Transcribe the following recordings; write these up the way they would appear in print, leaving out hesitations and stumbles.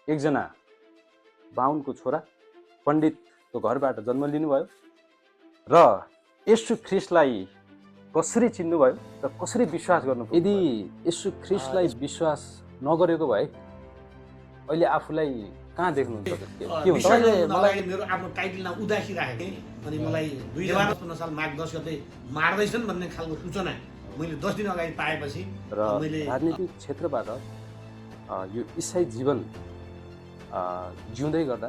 एकजना बाहुनको छोरा पण्डितको घरबाट जन्म लिनुभयो र येशू ख्रिस्टलाई कसरी चिन्नुभयो र कसरी विश्वास गर्नुभयो। यदि येशू ख्रिस्टलाई विश्वास नगरेको भए अहिले आफूलाई कहाँ देख्नुहुन्छ के हुन्छ? मलाई मेरो आफ्नो टाइटल नाम उदासी राखेँ अनि मलाई 2015 साल माघ 10 गते मार्दैछन् भन्ने खालको सूचना मैले 10 दिन अगाडि पाएपछि र राजनीतिक क्षेत्रबाट यो इसाई जीवन जिउँदै गर्दा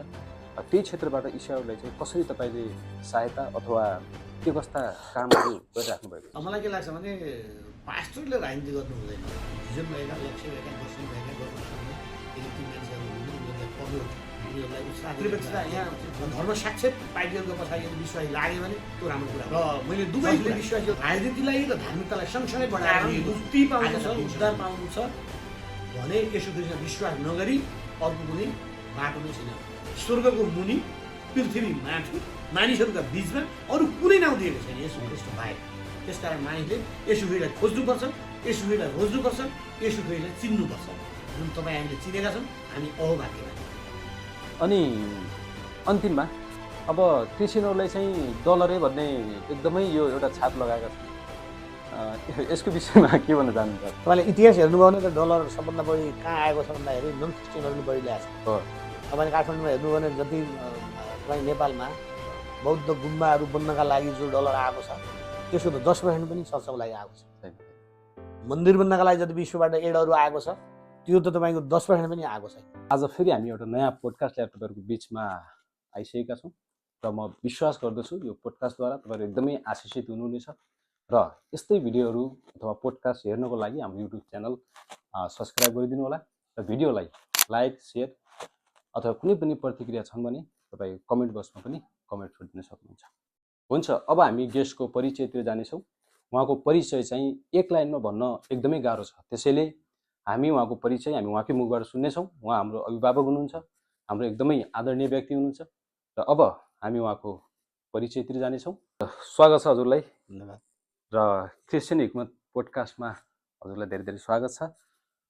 त्यही क्षेत्रबाट इसाईहरूलाई चाहिँ कसरी तपाईँले सहायता अथवा के कस्ता कामहरू गरिराख्नु भएको? मलाई के लाग्छ भने पास्टरले राजनीति गर्नु हुँदैन। भिजन भएका लक्ष्य भएका दर्शन भएका गर्नु सक्ने ती मान्छेहरू हुनु उनीहरूलाई पढ्यो उनीहरूलाई उत्साह यहाँ धर्म साक्षर पार्टीहरूको पछाडि विश्वासी लाग्यो भने त्यो राम्रो कुरा र मैले दुवैले विश्वासी राजनीतिलाई र धार्मिकतालाई सँगसँगै बढाएर मुक्ति पाउनु छ उद्धार पाउनु छ भने यसो कृष्ण विश्वास नगरी अर्को कुनै बाटो नै छैन। स्वर्गको मुनि पृथ्वी माथि मानिसहरूका बिचमा अरू कुनै नाउँ दिएको छैन यसो कृष्ण बाहेक। त्यसकारण मानिसले यसो ख्रिस्टलाई खोज्नुपर्छ, यसो ख्रिस्टलाई रोज्नुपर्छ, यसो ख्रिस्टलाई चिन्नुपर्छ। जुन तपाईँ हामीले चिनेका छौँ हामी अहोभाग्यवान। अनि अन्तिममा अब क्रिस्चियनहरूलाई चाहिँ डलरै भन्ने एकदमै यो एउटा छाप लगाएका छन्, यसको विषयमा के भन्न चाहनुहुन्छ? तपाईँले इतिहास हेर्नुभयो भने त डलर सबभन्दा बढी कहाँ आएको छ भन्दाखेरि नन क्रिस्चियनहरूले बढी ल्याएको छ। तपाईँले काठमाडौँमा हेर्नुभयो भने जति तपाईँ नेपालमा बौद्ध गुम्बाहरू बन्नका लागि जो डलर आएको छ त्यसको त 10% पनि चर्चको लागि आएको छ। मन्दिर बन्नका लागि जति विश्वबाट एडहरू आएको छ त्यो त तपाईँको 10% पनि आएको छैन। आज फेरि हामी एउटा नयाँ पोडकास्ट ल्याएर तपाईँहरूको बिचमा आइसकेका छौँ र म विश्वास गर्दछु यो पोडकास्टद्वारा तपाईँहरू एकदमै आशिषित हुनुहुनेछ र यस्तै भिडियोहरू अथवा पोडकास्ट हेर्नको लागि हाम्रो युट्युब च्यानल सब्सक्राइब गरिदिनु होला र भिडियोलाई लाइक सेयर अथवा कुनै पनि प्रतिक्रिया छन् भने तपाईँ कमेन्ट बक्समा पनि कमेन्ट छोडिदिन सक्नुहुन्छ। हुन्छ, अब हामी गेस्टको परिचयतिर जानेछौँ। उहाँको परिचय चाहिँ एक लाइनमा भन्न एकदमै गाह्रो छ, त्यसैले हामी उहाँको परिचय हामी उहाँकै मुखबाट सुन्नेछौँ। उहाँ हाम्रो अभिभावक हुनुहुन्छ, हाम्रो एकदमै आदरणीय व्यक्ति हुनुहुन्छ र अब हामी उहाँको परिचयतिर जानेछौँ। स्वागत छ हजुरलाई। धन्यवाद। र क्रिस्चियन हिक्मत पोडकास्टमा हजुरलाई धेरै धेरै स्वागत छ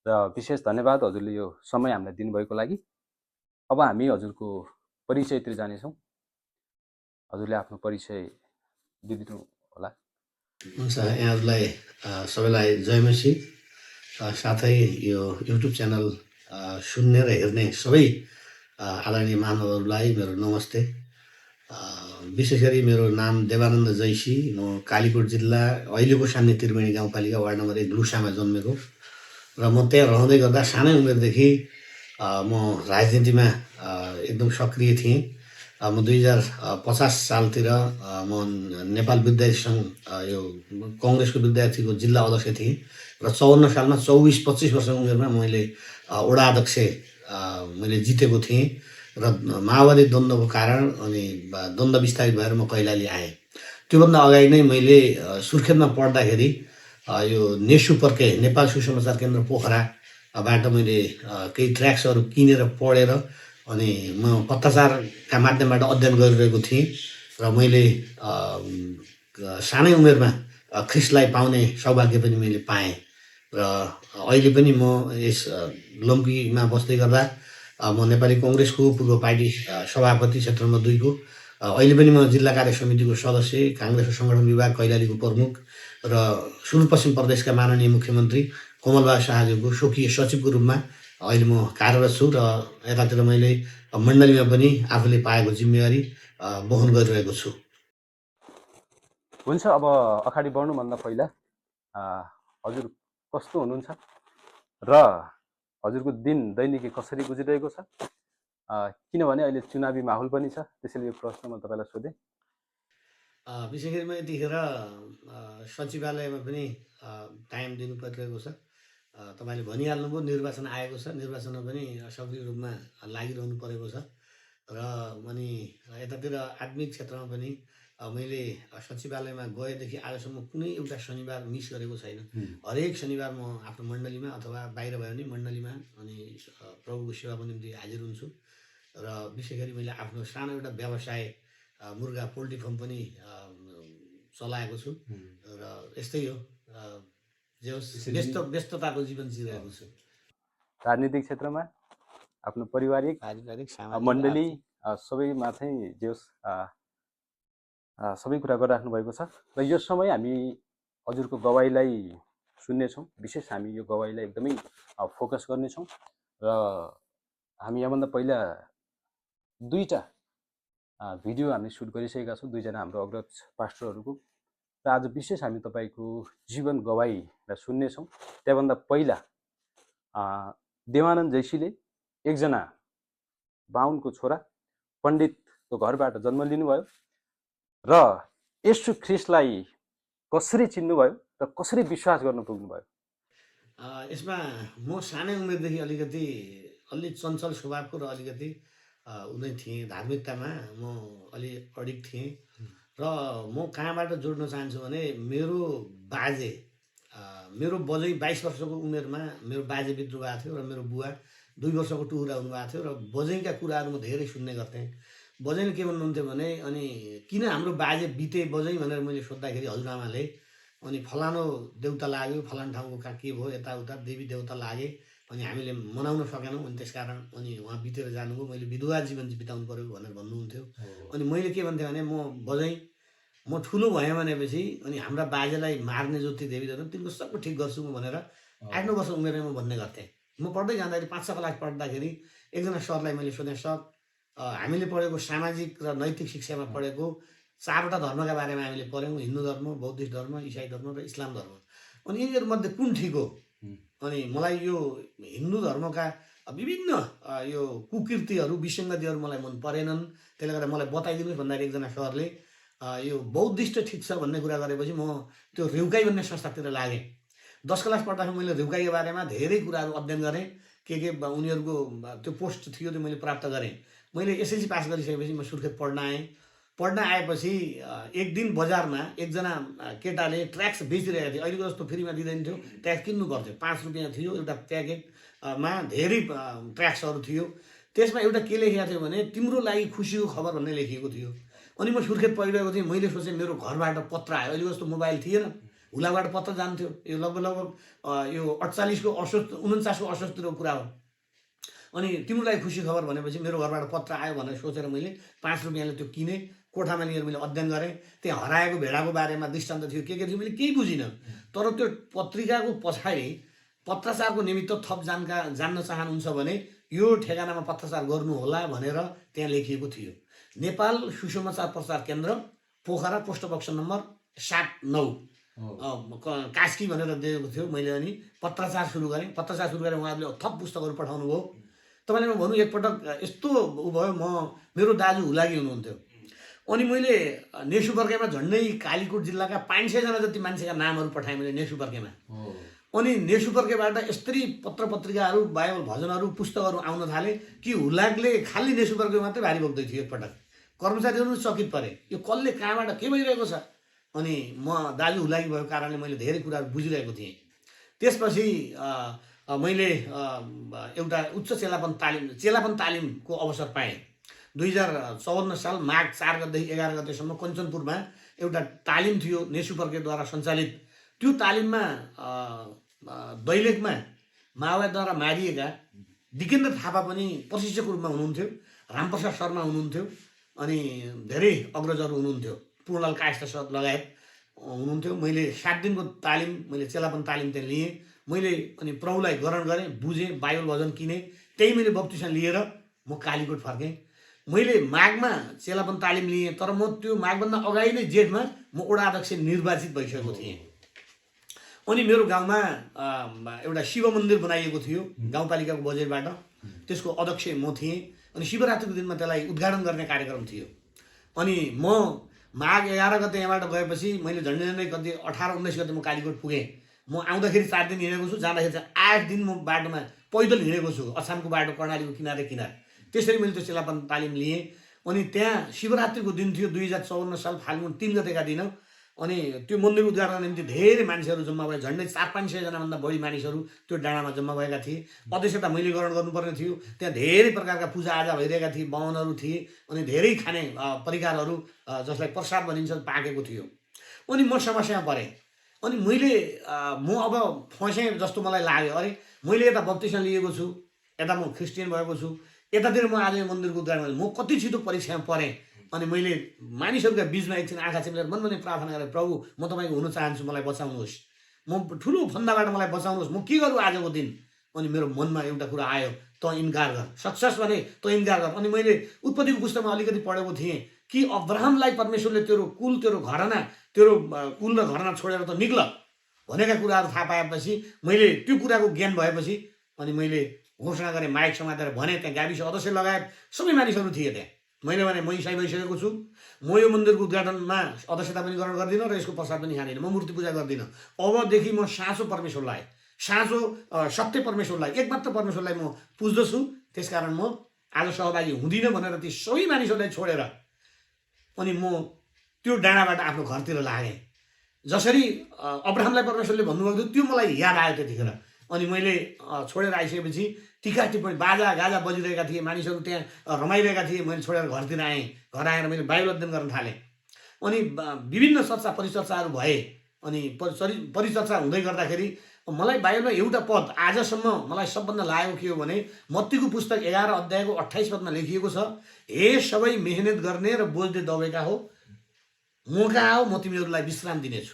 र विशेष धन्यवाद हजुरले यो समय हामीलाई दिनुभएको लागि। अब हामी हजुरको परिचयतिर जानेछौँ। हजुरले आफ्नो परिचय दिदिनु होला। हुन्छ, यहाँहरूलाई सबैलाई जय मसी। साथै यो युट्युब च्यानल सुन्ने र हेर्ने सबै आदरणीय मानवहरूलाई मेरो नमस्ते। विशेष गरी मेरो नाम देवानन्द जैसी, म कालीकोट जिल्ला अहिलेको सान्ने त्रिवेणी गाउँपालिका वार्ड नम्बर 1 लुसामा जन्मेको र म त्यहाँ रहँदै गर्दा सानै उमेरदेखि म राजनीतिमा एकदम सक्रिय थिएँ। म 2050 सालतिर म नेपाल विद्यार्थी सङ्घ यो कङ्ग्रेसको विद्यार्थीको जिल्ला अध्यक्ष थिएँ र 54 सालमा 24-25 वर्षको उमेरमा मैले वडा अध्यक्ष मैले जितेको थिएँ र माओवादी द्वन्द्वको कारण अनि द्वन्द्व विस्तारित भएर म कैलाली आएँ। त्योभन्दा अगाडि नै मैले सुर्खेतमा पढ्दाखेरि यो नेसु पर्के नेपाल सुसमाचार केन्द्र पोखराबाट मैले केही ट्र्याक्सहरू किनेर पढेर अनि म पत्रचारका माध्यमबाट अध्ययन गरिरहेको थिएँ र मैले सानै उमेरमा ख्रिस्टलाई पाउने सौभाग्य पनि मैले पाएँ र अहिले पनि म यस लम्कीमा बस्दै गर्दा म नेपाली कङ्ग्रेसको पूर्व पार्टी सभापति क्षेत्र नम्बर 2 को अहिले पनि म जिल्ला कार्य समितिको सदस्य, काङ्ग्रेसको सङ्गठन विभाग कैलालीको प्रमुख र सुदूरपश्चिम प्रदेशका माननीय मुख्यमन्त्री कमलबहादुर शाहज्यूको स्वकीय सचिवको रूपमा अहिले म कार्यरत छु र यतातिर मैले मण्डलीमा पनि आफूले पाएको जिम्मेवारी वहन गरिरहेको छु। हुन्छ, अब अगाडि बढ्नुभन्दा पहिला हजुर कस्तो हुनुहुन्छ र हजुरको दिन दैनिकी कसरी गुजिरहेको छ? किनभने अहिले चुनावी माहौल पनि छ, त्यसैले यो प्रश्न म तपाईँलाई सोधेँ। विशेष गरी म यतिखेर सचिवालयमा पनि टाइम दिनु परिरहेको छ। तपाईँले भनिहाल्नुभयो निर्वाचन आएको छ, निर्वाचनमा पनि सक्रिय रूपमा लागिरहनु परेको छ र अनि यतातिर आत्मिक क्षेत्रमा पनि मैले सचिवालयमा गएदेखि आजसम्म कुनै एउटा शनिबार मिस गरेको छैन। हरेक शनिबार म आफ्नो मण्डलीमा अथवा बाहिर भयो भने मण्डलीमा अनि प्रभुको सेवाको निम्ति हाजिर हुन्छु र विशेष गरी मैले आफ्नो सानो एउटा व्यवसाय मुर्गा पोल्ट्री फार्म पनि चलाएको छु र यस्तै हो, व्यस्तताको जीवन जिरहेको छु। राजनीतिक क्षेत्रमा आफ्नो पारिवारिक पारिवारिक सामाजिक मण्डली आर्थिक सबैमा चाहिँ जे होस् सबै कुरा गरिराख्नु भएको छ र यो समय हामी हजुरको गवाईलाई सुन्नेछौँ। विशेष हामी यो गवाईलाई एकदमै फोकस गर्नेछौँ र हामी यहाँभन्दा पहिला दुईवटा भिडियो हामीले सुट गरिसकेका छौँ दुईजना हाम्रो अग्रज पास्टरहरूको र आज विशेष हामी तपाईँको जीवन गवाईलाई सुन्नेछौँ। त्यहाँभन्दा पहिला देवानन्द जैसीले एकजना बाहुनको छोरा पण्डितको घरबाट जन्म लिनुभयो र येशू ख्रिस्टलाई कसरी चिन्नुभयो र कसरी विश्वास गर्न पुग्नुभयो। यसमा म सानै उमेरदेखि अलि चञ्चल स्वभावको र अलिकति उनी थिएँ। धार्मिकतामा म अलि अडिक थिएँ र म कहाँबाट जोड्न चाहन्छु भने मेरो बाजे मेरो बजै 22 वर्षको उमेरमा मेरो बाजे बित्नु भएको थियो र मेरो बुवा 2 वर्षको टुहुरा हुनुभएको थियो र बजैका कुराहरू म धेरै सुन्ने गर्थेँ। बजैले के भन्नुहुन्थ्यो भने अनि किन हाम्रो बाजे बिते बजै भनेर मैले सोद्धाखेरि हजुरआमाले अनि फलानो देउता लाग्यो, फलानो ठाउँको कहाँ के भयो, यताउता देवी देउता लागे अनि हामीले मनाउन सकेनौँ अनि त्यसकारण अनि उहाँ बितेर जानुभयो, मैले विधवा जीवन बिताउनु पऱ्यो भनेर भन्नुहुन्थ्यो। अनि मैले के भन्थेँ भने म ठुलो भएँ भनेपछि अनि हाम्रा बाजेलाई मार्ने जो ती देवी देउता तिनको सबै ठिक गर्छु म भनेर 8-9 वर्ष उमेरमा भन्ने गर्थेँ। म पढ्दै जाँदाखेरि 5-6 क्लास पढ्दाखेरि एकजना सरलाई मैले सोधेँ, सर हामीले पढेको सामाजिक र नैतिक शिक्षामा पढेको 4वटा धर्मका बारेमा हामीले पढ्यौँ, हिन्दू धर्म, बौद्धिस्ट धर्म, इसाई धर्म र इस्लाम धर्म। अनि यिनीहरूमध्ये कुन ठिक हो? अनि मलाई यो हिन्दू धर्मका विभिन्न यो कुकृतिहरू विसङ्गतिहरू मलाई मन परेनन्, त्यसले गर्दा मलाई बताइदिनुहोस् भन्दाखेरि एकजना सरले यो बौद्धिस्ट ठिक छ भन्ने कुरा गरेपछि म त्यो रिउकाई भन्ने संस्थातिर लागेँ। 10 क्लास पढ्दाखेरि मैले रिउकाईको बारेमा धेरै कुराहरू अध्ययन गरेँ, के उनीहरूको त्यो पोस्ट थियो त्यो मैले प्राप्त गरेँ। मैले एसएलसी पास गरिसकेपछि म सुर्खेत पढ्न आएपछि एक दिन बजारमा एकजना केटाले ट्र्याक्स बेचिरहेको थियो। अहिलेको जस्तो फ्रीमा दिँदैन थियो, ट्र्याक्स किन्नु पर्थ्यो। 5 रुपियाँ थियो एउटा प्याकेटमा, धेरै ट्र्याक्सहरू थियो। त्यसमा एउटा के लेखिएको थियो भने तिम्रो लागि खुसीको खबर भन्ने लेखिएको थियो। अनि म सुर्खेत पढिरहेको थिएँ, मैले सोचेँ मेरो घरबाट पत्र आयो। अहिलेको जस्तो मोबाइल थिएन, हुलाबाट पत्र जान्थ्यो। यो लगभग यो 48को 49को असोजतिरको कुरा हो। अनि तिम्रो लागि खुसी खबर भनेपछि मेरो घरबाट पत्र आयो भनेर सोचेर मैले 5 रुपियाँले त्यो किनेँ, कोठामा लिएर मैले अध्ययन गरेँ। त्यहाँ हराएको भेडाको बारेमा दृष्टान्त थियो, के थियो मैले केही बुझिनँ। तर त्यो पत्रिकाको पछाडि पत्रचारको निमित्त थप जान्न चाहनुहुन्छ भने यो ठेगानामा पत्रचार गर्नुहोला भनेर त्यहाँ लेखिएको थियो। नेपाल सुसमाचार प्रचार केन्द्र, Pokhara, post box number 79 Kaski भनेर दिएको थियो। मैले अनि पत्रचार सुरु गरेँ। उहाँहरूले थप पुस्तकहरू पठाउनु भयो। तपाईँले म भनौँ एकपटक यस्तो उ भयो, मेरो दाजु हुलाकी हुनुहुन्थ्यो। अनि मैले नेसुबर्केमा झन्डै कालीकोट जिल्लाका 500 जना जति मान्छेका नामहरू पठाएँ मैले नेसुबर्केमा। अनि नेसुबर्केबाट यस्तरी पत्र पत्रिकाहरू, बाइबल भजनहरू, पुस्तकहरू आउन थाले कि हुलाकले खाली नेसुबर्के मात्रै भारी बोक्दै थियो। एकपटक कर्मचारीहरू चकित परे, यो कसले कहाँबाट के भइरहेको छ। अनि म दाजु हुलाकी भएको कारणले मैले धेरै कुराहरू बुझिरहेको थिएँ। त्यसपछि मैले एउटा उच्च चेलापन तालिमको अवसर पाएँ। 2054 साल माघ 4 गतेदेखि 11 गतेसम्म कञ्चनपुरमा एउटा तालिम थियो नेसुबर्केद्वारा सञ्चालित। त्यो तालिममा दैलेखमा माओवादीद्वारा मारिएका दिकेन्द्र थापा पनि प्रशिक्षक रूपमा हुनुहुन्थ्यो, रामप्रसाद शर्मा हुनुहुन्थ्यो, अनि धेरै अग्रजहरू हुनुहुन्थ्यो, पूर्णलाल कायस्थ सर लगायत हुनुहुन्थ्यो। मैले 7 दिनको तालिम, मैले चेलापन तालिम त्यहाँ लिएँ। मैले अनि प्रभुलाई ग्रहण गरेँ, बुझेँ, बाइबल भजन किनेँ। त्यही मैले बप्तिस्मा लिएर म कालीकोट फर्केँ। मैले माघमा चेलापन तालिम लिएँ, तर म त्यो माघभन्दा अगाडि नै जेठमा म वडा अध्यक्ष निर्वाचित भइसकेको थिएँ। अनि मेरो गाउँमा एउटा शिव मन्दिर बनाइएको थियो गाउँपालिकाको बजेटबाट, त्यसको अध्यक्ष म थिएँ। अनि शिवरात्रिको दिनमा त्यसलाई उद्घाटन गर्ने कार्यक्रम थियो। अनि म माघ 11 गते यहाँबाट गएपछि मैले झन्डै कति 18-19 गते म कालीकोट पुगेँ। म आउँदाखेरि 4 दिन हिँडेको छु, जाँदाखेरि चाहिँ 8 दिन म बाटोमा पैदल हिँडेको छु, अछामको बाटो कर्णालीको किनारे। त्यसरी मैले त्यो चेलापन तालिम लिएँ। अनि त्यहाँ शिवरात्रिको दिन थियो 2054 साल फाल्गुन 3 गतेका दिन। अनि त्यो मन्दिर उद्घाटनको निम्ति धेरै मान्छेहरू जम्मा भए, झन्डै 400-500 जनाभन्दा बढी मानिसहरू त्यो डाँडामा जम्मा भएका थिए। अध्यक्षता मैले ग्रहण गर्नुपर्ने थियो। त्यहाँ धेरै प्रकारका पूजाआजा भइरहेका थिए, बाहुनहरू थिए, अनि धेरै खाने परिकारहरू जसलाई प्रसाद भनिन्छ पाकेको थियो। अनि म समस्यामा परेँ। अनि म अब फसेँ जस्तो मलाई लाग्यो। अरे मैले यता बत्तिसमा लिएको छु, यता म क्रिस्चियन भएको छु, यतातिर म आज मन्दिरको उद्घाटन म कति छिटो परीक्षामा परेँ। अनि मैले मानिसहरूका बिचमा एकछिन आँखा चिम्लेर मनमनै प्रार्थना गरेँ, प्रभु म तपाईँको हुन चाहन्छु, मलाई बचाउनुहोस्, म ठुलो फन्दाबाट मलाई बचाउनुहोस्, म के गरौँ आजको दिन। अनि मेरो मनमा एउटा कुरा आयो, त इन्कार गर, सक्सेस भने त इन्कार गर। अनि मैले उत्पत्तिको पुस्तकमा अलिकति पढेको थिएँ कि अब्राहमलाई परमेश्वरले तेरो कुल, तेरो घराना, तेरो कुल र घराना छोडेर त निक्ल भनेका कुराहरू थाहा पाएपछि, मैले त्यो कुराको ज्ञान भएपछि अनि मैले घोषणा गरेँ, माइक समातेर भने, त्यहाँ गाविस अध्यक्ष लगायत सबै मानिसहरू थिए त्यहाँ। मैले भने म इसाई भइसकेको छु, म यो मन्दिरको उद्घाटनमा अध्यक्षता पनि ग्रहण गर्दिनँ र यसको प्रसाद पनि खाँदिनँ, म मूर्ति पूजा गर्दिनँ। अबदेखि म साँचो परमेश्वरलाई, साँचो सत्य परमेश्वरलाई, एकमात्र परमेश्वरलाई म पुज्दछु, त्यसकारण म आज सहभागी हुँदिनँ भनेर ती सबै मानिसहरूलाई छोडेर अनि म त्यो डाँडाबाट आफ्नो घरतिर लागेँ। जसरी अब्राहमलाई परमेश्वरले भन्नुभएको थियो त्यो मलाई याद आयो त्यतिखेर। अनि मैले छोडेर आइसकेपछि टिका टिप्पणी बाजा गाजा बजिरहेका थिए, मानिसहरू त्यहाँ रमाइरहेका थिए। मैले छोडेर घरतिर आएँ। घर आएर मैले बाइबल अध्ययन गर्न थालेँ। अनि विभिन्न चर्चा परिचर्चाहरू भए। अनि परिचर्चा हुँदै गर्दाखेरि मलाई बाइबलमा एउटा पद आजसम्म मलाई सबभन्दा लागेको के हो भने, मत्तीको पुस्तक 11 अध्यायको 28 पदमा लेखिएको छ, हे सबै मेहनत गर्ने र बोझले दबेका हो, म कहाँ हो, म तिमीहरूलाई विश्राम दिनेछु।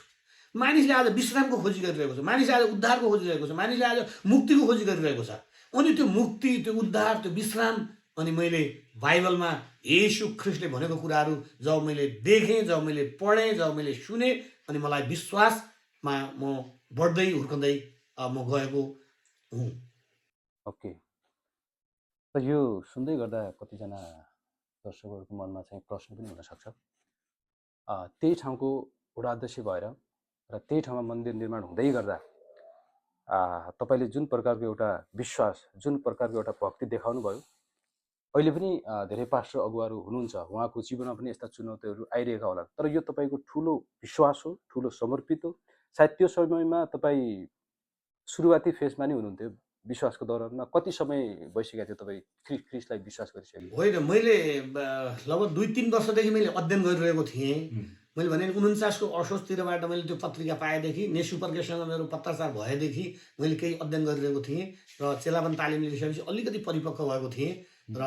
मानिसले आज विश्रामको खोजी गरिरहेको छ, मानिसले आज उद्धारको खोजी गरिरहेको छ, मानिसले आज मुक्तिको खोजी गरिरहेको छ। अनि त्यो मुक्ति, त्यो उद्धार, त्यो विश्राम, अनि मैले बाइबलमा येशू ख्रीष्टले भनेको कुराहरू जब मैले देखेँ, जब मैले पढेँ, जब मैले सुने, अनि मलाई विश्वासमा म बढ्दै हुर्कँदै म गएको हुँ। ओके, त यो सुन्दै गर्दा कतिजना दर्शकहरूको मनमा चाहिँ प्रश्न पनि हुनसक्छ। त्यही ठाउँको वडा अध्यक्ष भएर र त्यही ठाउँमा मन्दिर निर्माण हुँदै गर्दा तपाईँले जुन प्रकारको एउटा विश्वास, जुन प्रकारको एउटा भक्ति देखाउनु भयो, अहिले पनि धेरै पास्टर अगुवाहरू हुनुहुन्छ, उहाँको जीवनमा पनि यस्ता चुनौतीहरू आइरहेका होला। तर यो तपाईँको ठुलो विश्वास हो, ठुलो समर्पित हो। सायद त्यो समयमा तपाईँ सुरुवाती फेजमा नै हुनुहुन्थ्यो। विश्वासको दौरानमा कति समय भइसकेको थियो तपाईँ ख्रिस्टलाई विश्वास गरिसकेको? होइन, मैले लगभग 2-3 वर्षदेखि मैले अध्ययन गरिरहेको थिएँ। मैले भने 49को असोजतिरबाट मैले त्यो पत्रिका पाएदेखि, नेसुपर्केसँग मेरो पत्राचार भएदेखि मैले केही अध्ययन गरिरहेको थिएँ र चेलावन तालिम लिइसकेपछि अलिकति परिपक्व भएको थिएँ। र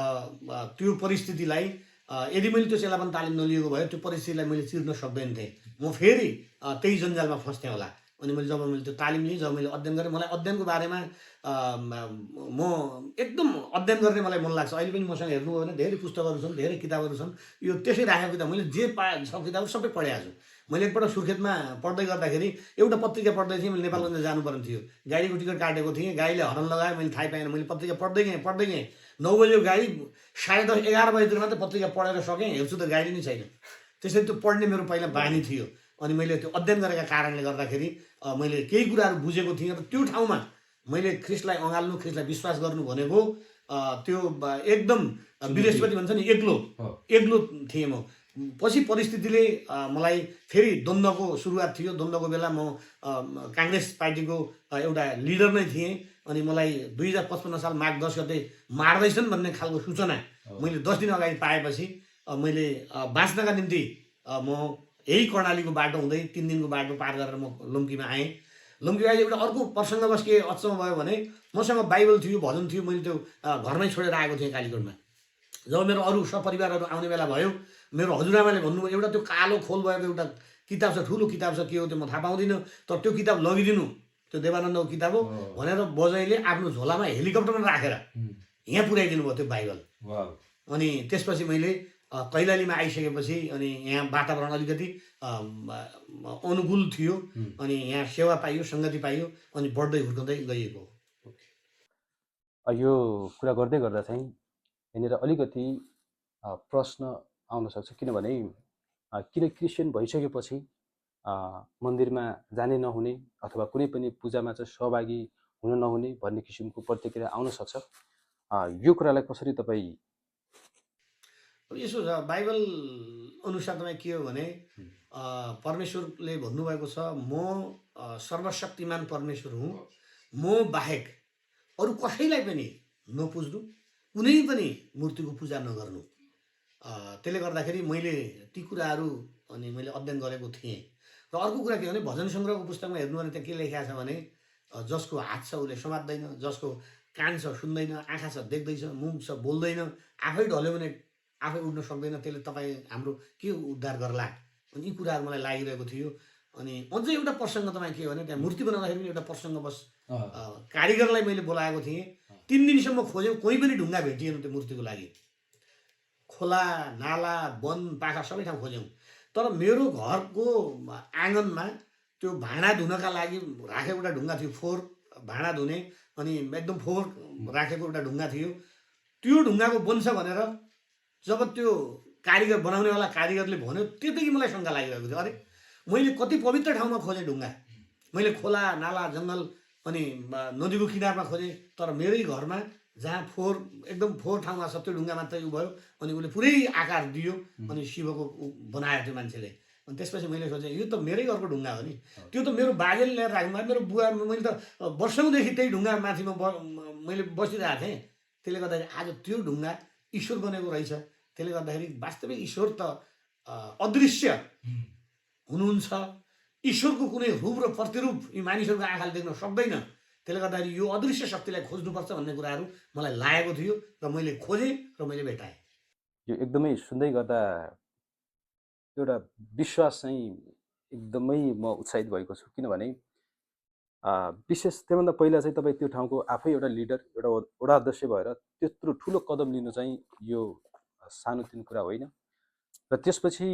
त्यो परिस्थितिलाई यदि मैले त्यो चेलावन तालिम नलिएको भए त्यो परिस्थितिलाई मैले चिर्न सक्दैन थिएँ। म फेरि त्यही जन्जालमा फस्थेँ होला। अनि जब मैले त्यो तालिम लिएँ, जब मैले अध्ययन गरेँ, मलाई अध्ययनको बारेमा म एकदम अध्ययन गर्ने मलाई मन लाग्छ। अहिले पनि मसँग हेर्नुभयो भने धेरै पुस्तकहरू छन्, धेरै किताबहरू छन्। यो त्यसै राखेको किताब मैले जे पाए छ किताबहरू सबै पढेको छु। मैले एकपल्ट सुर्खेतमा पढ्दै गर्दाखेरि एउटा पत्रिका पढ्दै थिएँ। मैले नेपालगञ्ज जानुपर्ने थियो, गाडीको टिकट काटेको थिएँ, गाडीले हर्न लगायो, मैले थाहै पाएन। मैले पत्रिका पढ्दै गएँ। 9 बजेको गाडी 10:30 11 बजीतिर मात्रै पत्रिका पढेर सकेँ। हेर्छु त गाडी नै छैन। त्यसरी त्यो पढ्ने मेरो पहिला बानी थियो। अनि मैले त्यो अध्ययन गरेका कारणले गर्दाखेरि मैले केही कुराहरू बुझेको थिएँ। र त्यो ठाउँमा मैले ख्रिस्टलाई अँगाल्नु, ख्रिस्टलाई विश्वास गर्नु भनेको त्यो एकदम बृहस्पति भन्छ नि, एक्लो थिएँ म। पछि परिस्थितिले मलाई फेरि द्वन्द्वको सुरुवात थियो। द्वन्द्वको बेला म काङ्ग्रेस पार्टीको एउटा लिडर नै थिएँ। अनि मलाई 2055 साल माघ 10 गते मार्दैछन् भन्ने खालको सूचना मैले 10 दिन अगाडि पाएपछि मैले बाँच्नका निम्ति म यही कर्णालीको बाटो हुँदै 3 दिनको बाटो पार गरेर म लुम्कीमा आएँ। लुम्कीमा आएर एउटा अर्को प्रसङ्गवश के अचम्म भयो भने, मसँग बाइबल थियो, भजन थियो, मैले त्यो घरमै छोडेर आएको थिएँ कालीकोटमा। जब मेरो अरू सपरिवारहरू आउने बेला भयो, मेरो हजुरआमाले भन्नुभयो, एउटा त्यो कालो खोल भएको एउटा किताब छ, ठुलो किताब छ, के हो त्यो म थाहा पाउँदिनँ, तर त्यो किताब लगिदिनु, त्यो देवानन्दको किताब हो भनेर बजैले आफ्नो झोलामा हेलिकप्टरमा राखेर यहाँ पुर्याइदिनु भयो त्यो बाइबल। अनि त्यसपछि मैले कैलालीमा आइसकेपछि अनि यहाँ वातावरण अलिकति अनुकूल थियो। अनि यहाँ सेवा पाइयो, सङ्गति पाइयो, अनि बढ्दै हुर्कँदै गइएको। यो कुरा गर्दै गर्दा चाहिँ यहाँनिर अलिकति प्रश्न आउन सक्छ। किनभने किन क्रिस्चियन भइसकेपछि मन्दिरमा जाने नहुने अथवा कुनै पनि पूजामा चाहिँ सहभागी हुन नहुने भन्ने किसिमको प्रतिक्रिया आउन सक्छ। यो कुरालाई कसरी तपाईँ? यसो छ, बाइबल अनुसार तपाईँ के हो भने, परमेश्वरले भन्नुभएको छ, म सर्वशक्तिमान परमेश्वर हुँ, म बाहेक अरू कसैलाई पनि नपुज्नु, कुनै पनि मूर्तिको पूजा नगर्नु। त्यसले गर्दाखेरि मैले ती कुराहरू अनि मैले अध्ययन गरेको थिएँ। र अर्को कुरा के भने, भजन सङ्ग्रहको पुस्तकमा हेर्नु भने त्यहाँ के लेखेको छ भने, जसको हात छ उसले समात्दैन, जसको कान छ सुन्दैन, आँखा छ देख्दैछ, मुख छ बोल्दैन, आफै ढल्यो भने आफै उड्न सक्दैन, त्यसले तपाईँ हाम्रो के उद्धार गर्ला? अनि यी कुराहरू मलाई लागिरहेको थियो। अनि अझै एउटा प्रसङ्ग तपाईँ के हो भने त्यहाँ मूर्ति बनाउँदाखेरि पनि एउटा प्रसङ्ग बस कारिगरलाई मैले बोलाएको थिएँ। 3 दिनसम्म खोज्यौँ, कोही पनि ढुङ्गा भेटिएन त्यो मूर्तिको लागि। खोला, नाला, वन, पाखा सबै ठाउँ खोज्यौँ। तर मेरो घरको आँगनमा त्यो भाँडा धुनका लागि राखेको एउटा ढुङ्गा थियो, फोहोर भाँडा धुने अनि एकदम फोहोर राखेको एउटा ढुङ्गा थियो। त्यो ढुङ्गाको बन्छ भनेर जब त्यो कारिगर बनाउनेवाला कारिगरले भन्यो, त्यतिकै मलाई शङ्का लागिरहेको थियो। अरे मैले कति पवित्र ठाउँमा खोजेँ ढुङ्गा, मैले खोला, नाला, जङ्गल अनि नदीको किनारमा खोजेँ, तर मेरै घरमा जहाँ फोहोर एकदम फोहोर ठाउँमा छ त्यो ढुङ्गा मात्रै उ भयो। अनि उसले पुरै आकार दियो अनि शिवको बनायो त्यो मान्छेले। अनि त्यसपछि मैले सोचेँ यो त मेरै घरको ढुङ्गा हो नि, त्यो त मेरो बाजेले ल्याएर राख्नु भयो। मेरो बुवा, मैले त वर्षौँदेखि त्यही ढुङ्गा माथिमा मैले बसिरहेको थिएँ। त्यसले गर्दाखेरि आज त्यो ढुङ्गा ईश्वर बनेको रहेछ। त्यसले गर्दाखेरि वास्तविक ईश्वर त अदृश्य हुनुहुन्छ। ईश्वरको कुनै रूप र प्रतिरूप यी मानिसहरूको आँखाले देख्न सक्दैन। त्यसले गर्दाखेरि यो अदृश्य शक्तिलाई खोज्नुपर्छ भन्ने कुराहरू मलाई लागेको थियो र मैले खोजेँ र मैले भेटाएँ। यो एकदमै सुन्दै गर्दा एउटा विश्वास चाहिँ एकदमै म उत्साहित भएको छु। किनभने विशेष त्योभन्दा पहिला चाहिँ तपाईँ त्यो ठाउँको आफै एउटा लिडर, एउटा वडा अध्यक्ष भएर त्यत्रो ठुलो कदम लिनु चाहिँ यो सानोतिनो कुरा होइन। र त्यसपछि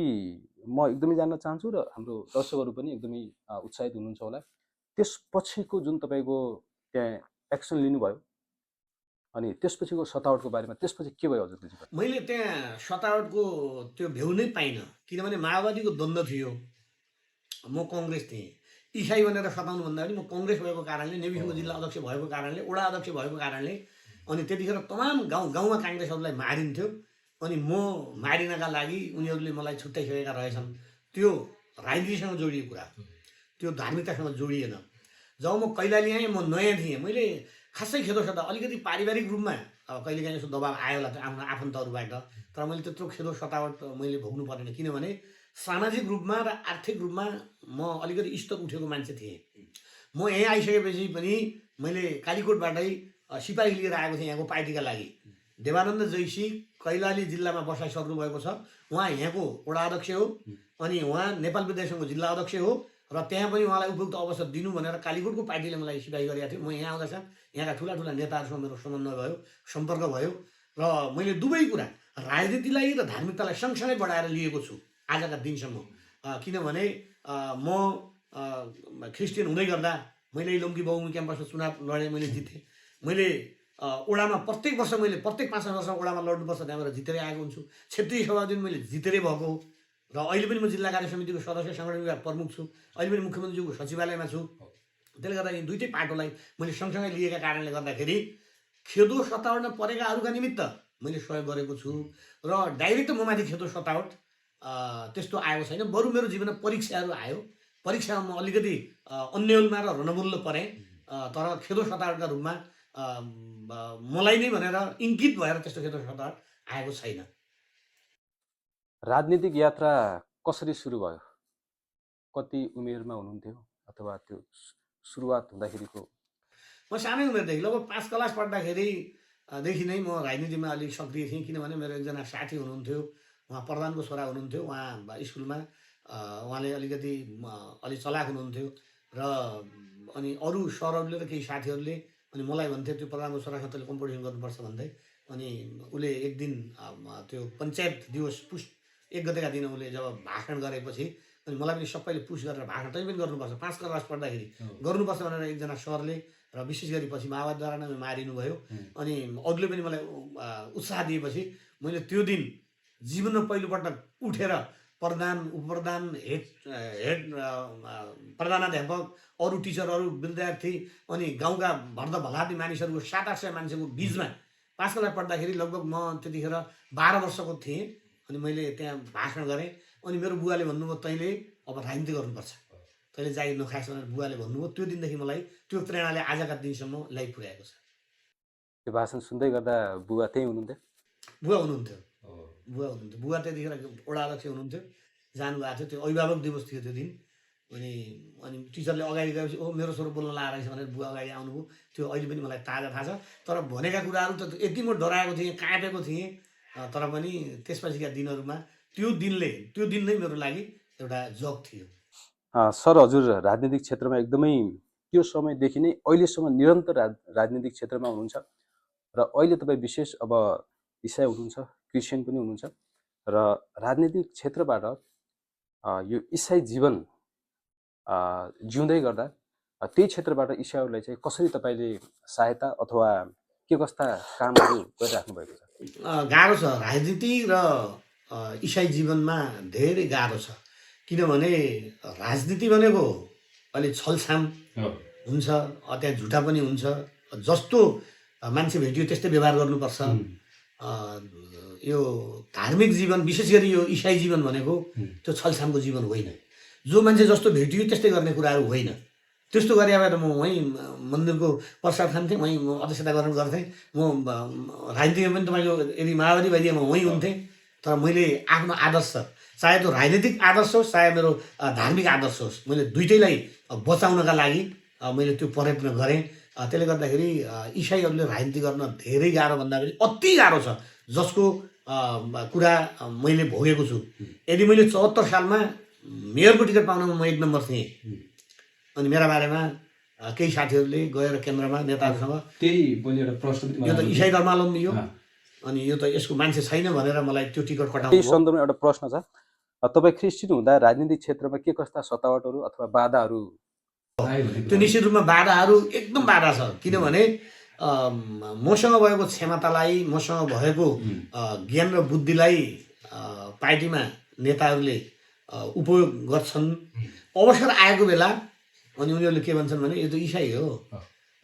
म एकदमै जान्न चाहन्छु र हाम्रो दर्शकहरू पनि एकदमै उत्साहित हुनुहुन्छ होला। त्यसपछिको जुन तपाईँको त्यहाँ एक्सन लिनुभयो अनि त्यसपछिको सतावटको बारेमा त्यसपछि के भयो हजुरले जीवन? मैले त्यहाँ सतावटको त्यो भ्यू नै पाइनँ, किनभने माओवादीको द्वन्द्व थियो, म कङ्ग्रेस थिएँ। इसाई भनेर सताउनु भन्दा पनि म कङ्ग्रेस भएको कारणले, नेविसको जिल्ला अध्यक्ष भएको कारणले, वडा अध्यक्ष भएको कारणले अनि त्यतिखेर तमाम गाउँमा काङ्ग्रेसहरूलाई मारिन्थ्यो। अनि म मारिनका लागि उनीहरूले मलाई छुट्याइसकेका रहेछन्। त्यो राजनीतिसँग जोडिएको कुरा, त्यो धार्मिकतासँग जोडिएन। जब म कैलाली आएँ, म नयाँ थिएँ, मैले खासै खेदो सता अलिकति पारिवारिक रूपमा कहिलेकाहीँ यसो दबाब आयो होला आफ्नो आफन्तहरूबाट, तर मैले त्यत्रो खेदो सतावट मैले भोग्नु परेन। किनभने सामाजिक रूपमा र आर्थिक रूपमा म अलिकति स्तर उठेको मान्छे थिएँ। म यहाँ आइसकेपछि पनि मैले कालीकोटबाटै सिपाही लिएर आएको थिएँ यहाँको पार्टीका लागि। देवानन्द जैसी कैलाली जिल्लामा बसाइ सक्नु भएको छ। उहाँ यहाँको वडा अध्यक्ष हो अनि उहाँ नेपाल विद्यार्थी सङ्घको जिल्ला अध्यक्ष हो र त्यहाँ पनि उहाँलाई उपयुक्त अवसर दिनु भनेर कालीकोटको पार्टीले मलाई सिपाही गरेको थियो। म यहाँ आउँदा यहाँका ठुला ठुला नेताहरूसँग मेरो समन्वय भयो, सम्पर्क भयो र मैले दुवै कुरा राजनीतिलाई र धार्मिकतालाई सँगसँगै बढाएर लिएको छु आजका दिनसम्म। किनभने म क्रिस्चियन हुँदै गर्दा मैले लुम्की बहुमुखी क्याम्पसमा चुनाव लडेँ, मैले जितेँ। मैले वडामा प्रत्येक वर्ष मैले प्रत्येक 5 वर्षमा वडामा लड्नुपर्छ, त्यहाँबाट जितेरै आएको हुन्छु। क्षेत्रीय सभापति मैले जितेरै भएको हो र अहिले पनि म जिल्ला कार्य समितिको सदस्य, सङ्गठन विभाग प्रमुख छु। अहिले पनि मुख्यमन्त्रीज्यूको सचिवालयमा छु। त्यसले गर्दा यी दुईटै पाटोलाई मैले सँगसँगै लिएका कारणले गर्दाखेरि खेदो सतावटमा परेकाहरूका निमित्त मैले सहयोग गरेको छु र डाइरेक्ट म माथि खेदो सतावट त्यस्तो आएको छैन। बरु मेरो जीवनमा परीक्षाहरू आयो, परीक्षामा म अलिकति अन्यलमा र रणमुल्ल परेँ, तर खेदो सतावटका रूपमा मलाई नै भनेर इङ्कित भएर त्यस्तो खेदो सतावट आएको छैन। राजनीतिक यात्रा कसरी सुरु भयो? कति उमेरमा हुनुहुन्थ्यो अथवा त्यो सुरुवात हुँदाखेरिको? म सानै उमेरदेखि लगभग 5 क्लास पढ्दाखेरिदेखि नै म राजनीतिमा अलिक सक्रिय थिएँ। किनभने मेरो एकजना साथी हुनुहुन्थ्यो, उहाँ प्रधानको छोरा हुनुहुन्थ्यो। उहाँ स्कुलमा उहाँले अलिकति अलि चलाक हुनुहुन्थ्यो र अनि अरू सरहरूले र केही साथीहरूले अनि मलाई भन्थे त्यो प्रधानको छोरासँग तैँले कम्पिटिसन गर्नुपर्छ भन्दै। अनि उसले एक दिन त्यो पञ्चायत दिवस पुस 1 गतेका दिन उसले जब भाषण गरेपछि अनि मलाई पनि सबैले पुस गरेर भाषण तैँले पनि गर्नुपर्छ, 5 क्लास पढ्दाखेरि गर्नुपर्छ भनेर एकजना सरले र विशेष गरी पछि माओवादीद्वारा नै मारिनुभयो। अनि अरूले पनि मलाई उत्साह दिएपछि मैले त्यो दिन जीवनमा पहिलोपटक उठेर प्रधान, उपप्रधान, हेड प्रधानाध्यापक, अरू टिचरहरू, विद्यार्थी अनि गाउँका भर्दा भलादी मानिसहरूको 700-800 मान्छेको बिचमा 5 क्लास पढ्दाखेरि लगभग म त्यतिखेर 12 वर्षको थिएँ। अनि मैले त्यहाँ भाषण गरेँ। अनि मेरो बुवाले भन्नुभयो तैँले अब राजनीति गर्नुपर्छ, तैँले जागिर नखाएस् भनेर बुवाले भन्नुभयो। त्यो दिनदेखि मलाई त्यो प्रेरणाले आजका दिनसम्म ल्याइ पुर्याएको छ। त्यो भाषण सुन्दै गर्दा बुवा त्यहीँ हुनुहुन्थ्यो? बुवा हुनुहुन्थ्यो, बुवा हुनुहुन्थ्यो। बुवा त्यतिखेर वडा अध्यक्ष हुनुहुन्थ्यो, जानुभएको थियो। त्यो अभिभावक दिवस थियो त्यो दिन। अनि अनि टिचरले अगाडि गएपछि ओ मेरो छोरो बोल्न लाएर रहेछ भनेर बुवा अगाडि आउनुभयो। त्यो अहिले पनि मलाई ताजा थाहा छ। तर भनेका कुराहरू त यति म डराएको थिएँ, काँपेको थिएँ। तर पनि त्यसपछिका दिनहरूमा त्यो दिन नै मेरो लागि एउटा जग थियो। सर, हजुर राजनीतिक क्षेत्रमा एकदमै त्यो समयदेखि नै अहिलेसम्म निरन्तर राजनीतिक क्षेत्रमा हुनुहुन्छ र अहिले तपाईँ विशेष अब इसाई हुनुहुन्छ, क्रिस्चियन पनि हुनुहुन्छ र राजनीतिक क्षेत्रबाट यो इसाई जीवन जिउँदै गर्दा त्यही क्षेत्रबाट इसाईहरूलाई चाहिँ कसरी तपाईँले सहायता अथवा के कस्ता कामहरू गरिराख्नु भएको छ? गाह्रो छ राजनीति र इसाई जीवनमा धेरै गाह्रो छ। किनभने राजनीति भनेको अहिले छलछाम हुन्छ, त्यहाँ झुटा पनि हुन्छ। जस्तो मान्छे भेटियो त्यस्तै व्यवहार गर्नुपर्छ। यो धार्मिक जीवन विशेष गरी यो इसाई जीवन भनेको त्यो छलछामको जीवन होइन। जो मान्छे जस्तो भेटियो त्यस्तै गर्ने कुराहरू होइन। त्यस्तो गरे भए त म वहीँ मन्दिरको प्रसाद खान्थेँ, वहीँ म अध्यक्षता गरेर गर्थेँ। म राजनीतिमा पनि तपाईँको यदि माओवादी भइदिए म वहीँ हुन्थेँ। तर मैले आफ्नो आदर्श, चाहे त्यो राजनीतिक आदर्श होस् चाहे मेरो धार्मिक आदर्श होस्, मैले दुइटैलाई बचाउनका लागि मैले त्यो प्रयत्न गरेँ। त्यसले गर्दाखेरि इसाईहरूले राजनीति गर्न धेरै गाह्रो भन्दाखेरि अति गाह्रो छ, जसको कुरा मैले भोगेको छु। यदि मैले 74 सालमा मेयरको टिकट पाउनमा म 1 नम्बर थिएँ अनि मेरा बारेमा केही साथीहरूले गएर केन्द्रमा नेताहरूसँग त्यही मैले एउटा प्रश्न यो त इसाई धर्मावलम्बी हो अनि यो त यसको मान्छे छैन भनेर मलाई त्यो टिकट कटाउनु। त्यही सन्दर्भमा एउटा प्रश्न छ, तपाईँ क्रिस्चियन हुँदा राजनीतिक क्षेत्रमा के कस्ता सतावटहरू अथवा बाधाहरू? त्यो निश्चित रूपमा बाधाहरू एकदम बाधा छ। किनभने मसँग भएको क्षमतालाई, मसँग भएको ज्ञान र बुद्धिलाई पार्टीमा नेताहरूले उपयोग गर्छन्। अवसर आएको बेला अनि उनीहरूले के भन्छन् भने यो त इसाई हो,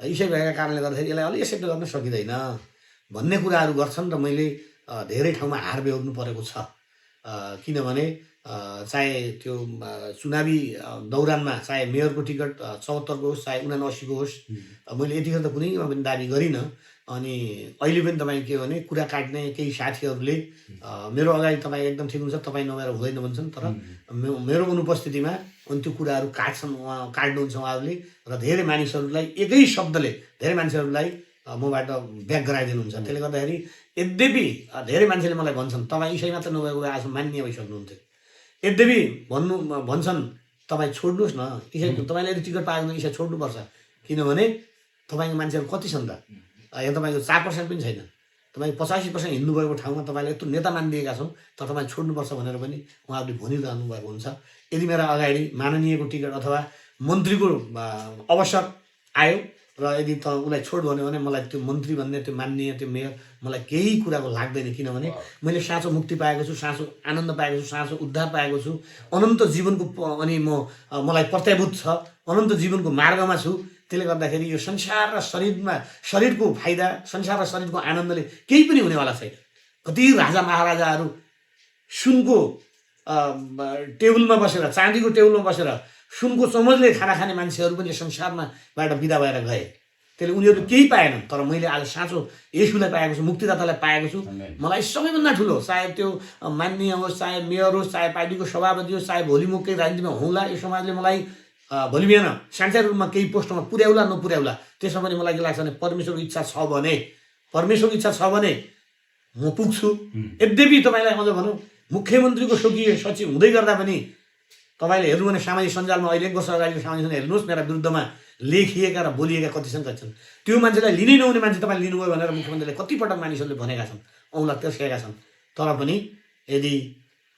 इसाई भएका कारणले गर्दाखेरि यसलाई अलि एक्सेप्ट गर्न सकिँदैन भन्ने कुराहरू गर्छन्। र मैले धेरै ठाउँमा हार बेहोर्नु परेको छ। किनभने चाहे त्यो चुनावी दौरानमा चाहे मेयरको टिकट 74 को होस् चाहे 79 को होस्, मैले यतिखेर त कुनैमा पनि दाबी गरिनँ। अनि अहिले पनि तपाईँ के भने कुरा काट्ने केही साथीहरूले मेरो अगाडि तपाईँ एकदम ठिक हुन्छ, तपाईँ नभएर हुँदैन भन्छन्। तर मेरो अनुपस्थितिमा अनि त्यो कुराहरू काट्नुहुन्छ उहाँहरूले र धेरै मानिसहरूलाई एकै शब्दले धेरै मान्छेहरूलाई मबाट ब्याक गराइदिनुहुन्छ। त्यसले गर्दाखेरि यद्यपि धेरै मान्छेले मलाई भन्छन् तपाईँ इसाई मात्र नभएको भए आज मान्य भइसक्नुहुन्थ्यो। यद्यपि भन्छन् तपाईँ छोड्नुहोस् न इसाई, तपाईँले यदि टिकट पाएको इसाई छोड्नुपर्छ। किनभने तपाईँको मान्छेहरू कति छन् त? यहाँ तपाईँको 4% पनि छैन। तपाईँ 85% हिन्दू भएको ठाउँमा तपाईँले यत्रो नेता मानिदिएका छौँ, तर तपाईँ छोड्नुपर्छ भनेर पनि उहाँहरूले भनिरहनु भएको हुन्छ। यदि मेरा अगाडि माननीयको टिकट अथवा मन्त्रीको अवसर आयो र यदि त उसलाई छोड भन्यो भने मलाई त्यो मन्त्री भन्ने, त्यो मान्य, त्यो मेयर मलाई केही कुराको लाग्दैन। किनभने मैले साँचो मुक्ति पाएको छु, साँचो आनन्द पाएको छु, साँचो उद्धार पाएको छु, अनन्त जीवनको अनि मलाई प्रत्याभूत छ, अनन्त जीवनको मार्गमा छु। त्यसले गर्दाखेरि यो संसार र शरीरको फाइदा, संसार र शरीरको आनन्दले केही पनि हुनेवाला छैन। कति राजा महाराजाहरू सुनको टेबलमा बसेर, चाँदीको टेबलमा बसेर सुनको चमचले खाना खाने मान्छेहरू पनि संसारमाबाट बिदा भएर गए। त्यसले उनीहरू केही पाएनन्। तर मैले आज साँचो येशूलाई पाएको छु, मुक्तिदातालाई पाएको छु। मलाई सबैभन्दा ठुलो, चाहे त्यो मान्य होस्, चाहे मेयर होस्, चाहे पार्टीको सभापति होस्, चाहे भोलि म केही राजनीतिमा हुँला, यो समाजले मलाई भोलि बिहान सानसानो रूपमा केही पोस्टमा पुर्याउला नपुर्याउला, त्यसमा पनि मलाई के लाग्छ भने परमेश्वरको इच्छा छ भने म पुग्छु। यद्यपि तपाईँलाई अझ भनौँ मुख्यमन्त्रीको स्वकीय सचिव हुँदै गर्दा पनि तपाईँले हेर्नु भने सामाजिक सञ्जालमा अहिले 1 वर्ष अगाडिको सामाजिक सञ्जाल हेर्नुहोस्, मेरा विरुद्धमा लेखिएका र बोलिएका कति छन्। त्यो मान्छेलाई लिनै नहुने मान्छे तपाईँले लिनुभयो भनेर मुख्यमन्त्रीले कतिपटक मानिसहरूले भनेका छन्, औँला तेर्सेका छन्। तर पनि यदि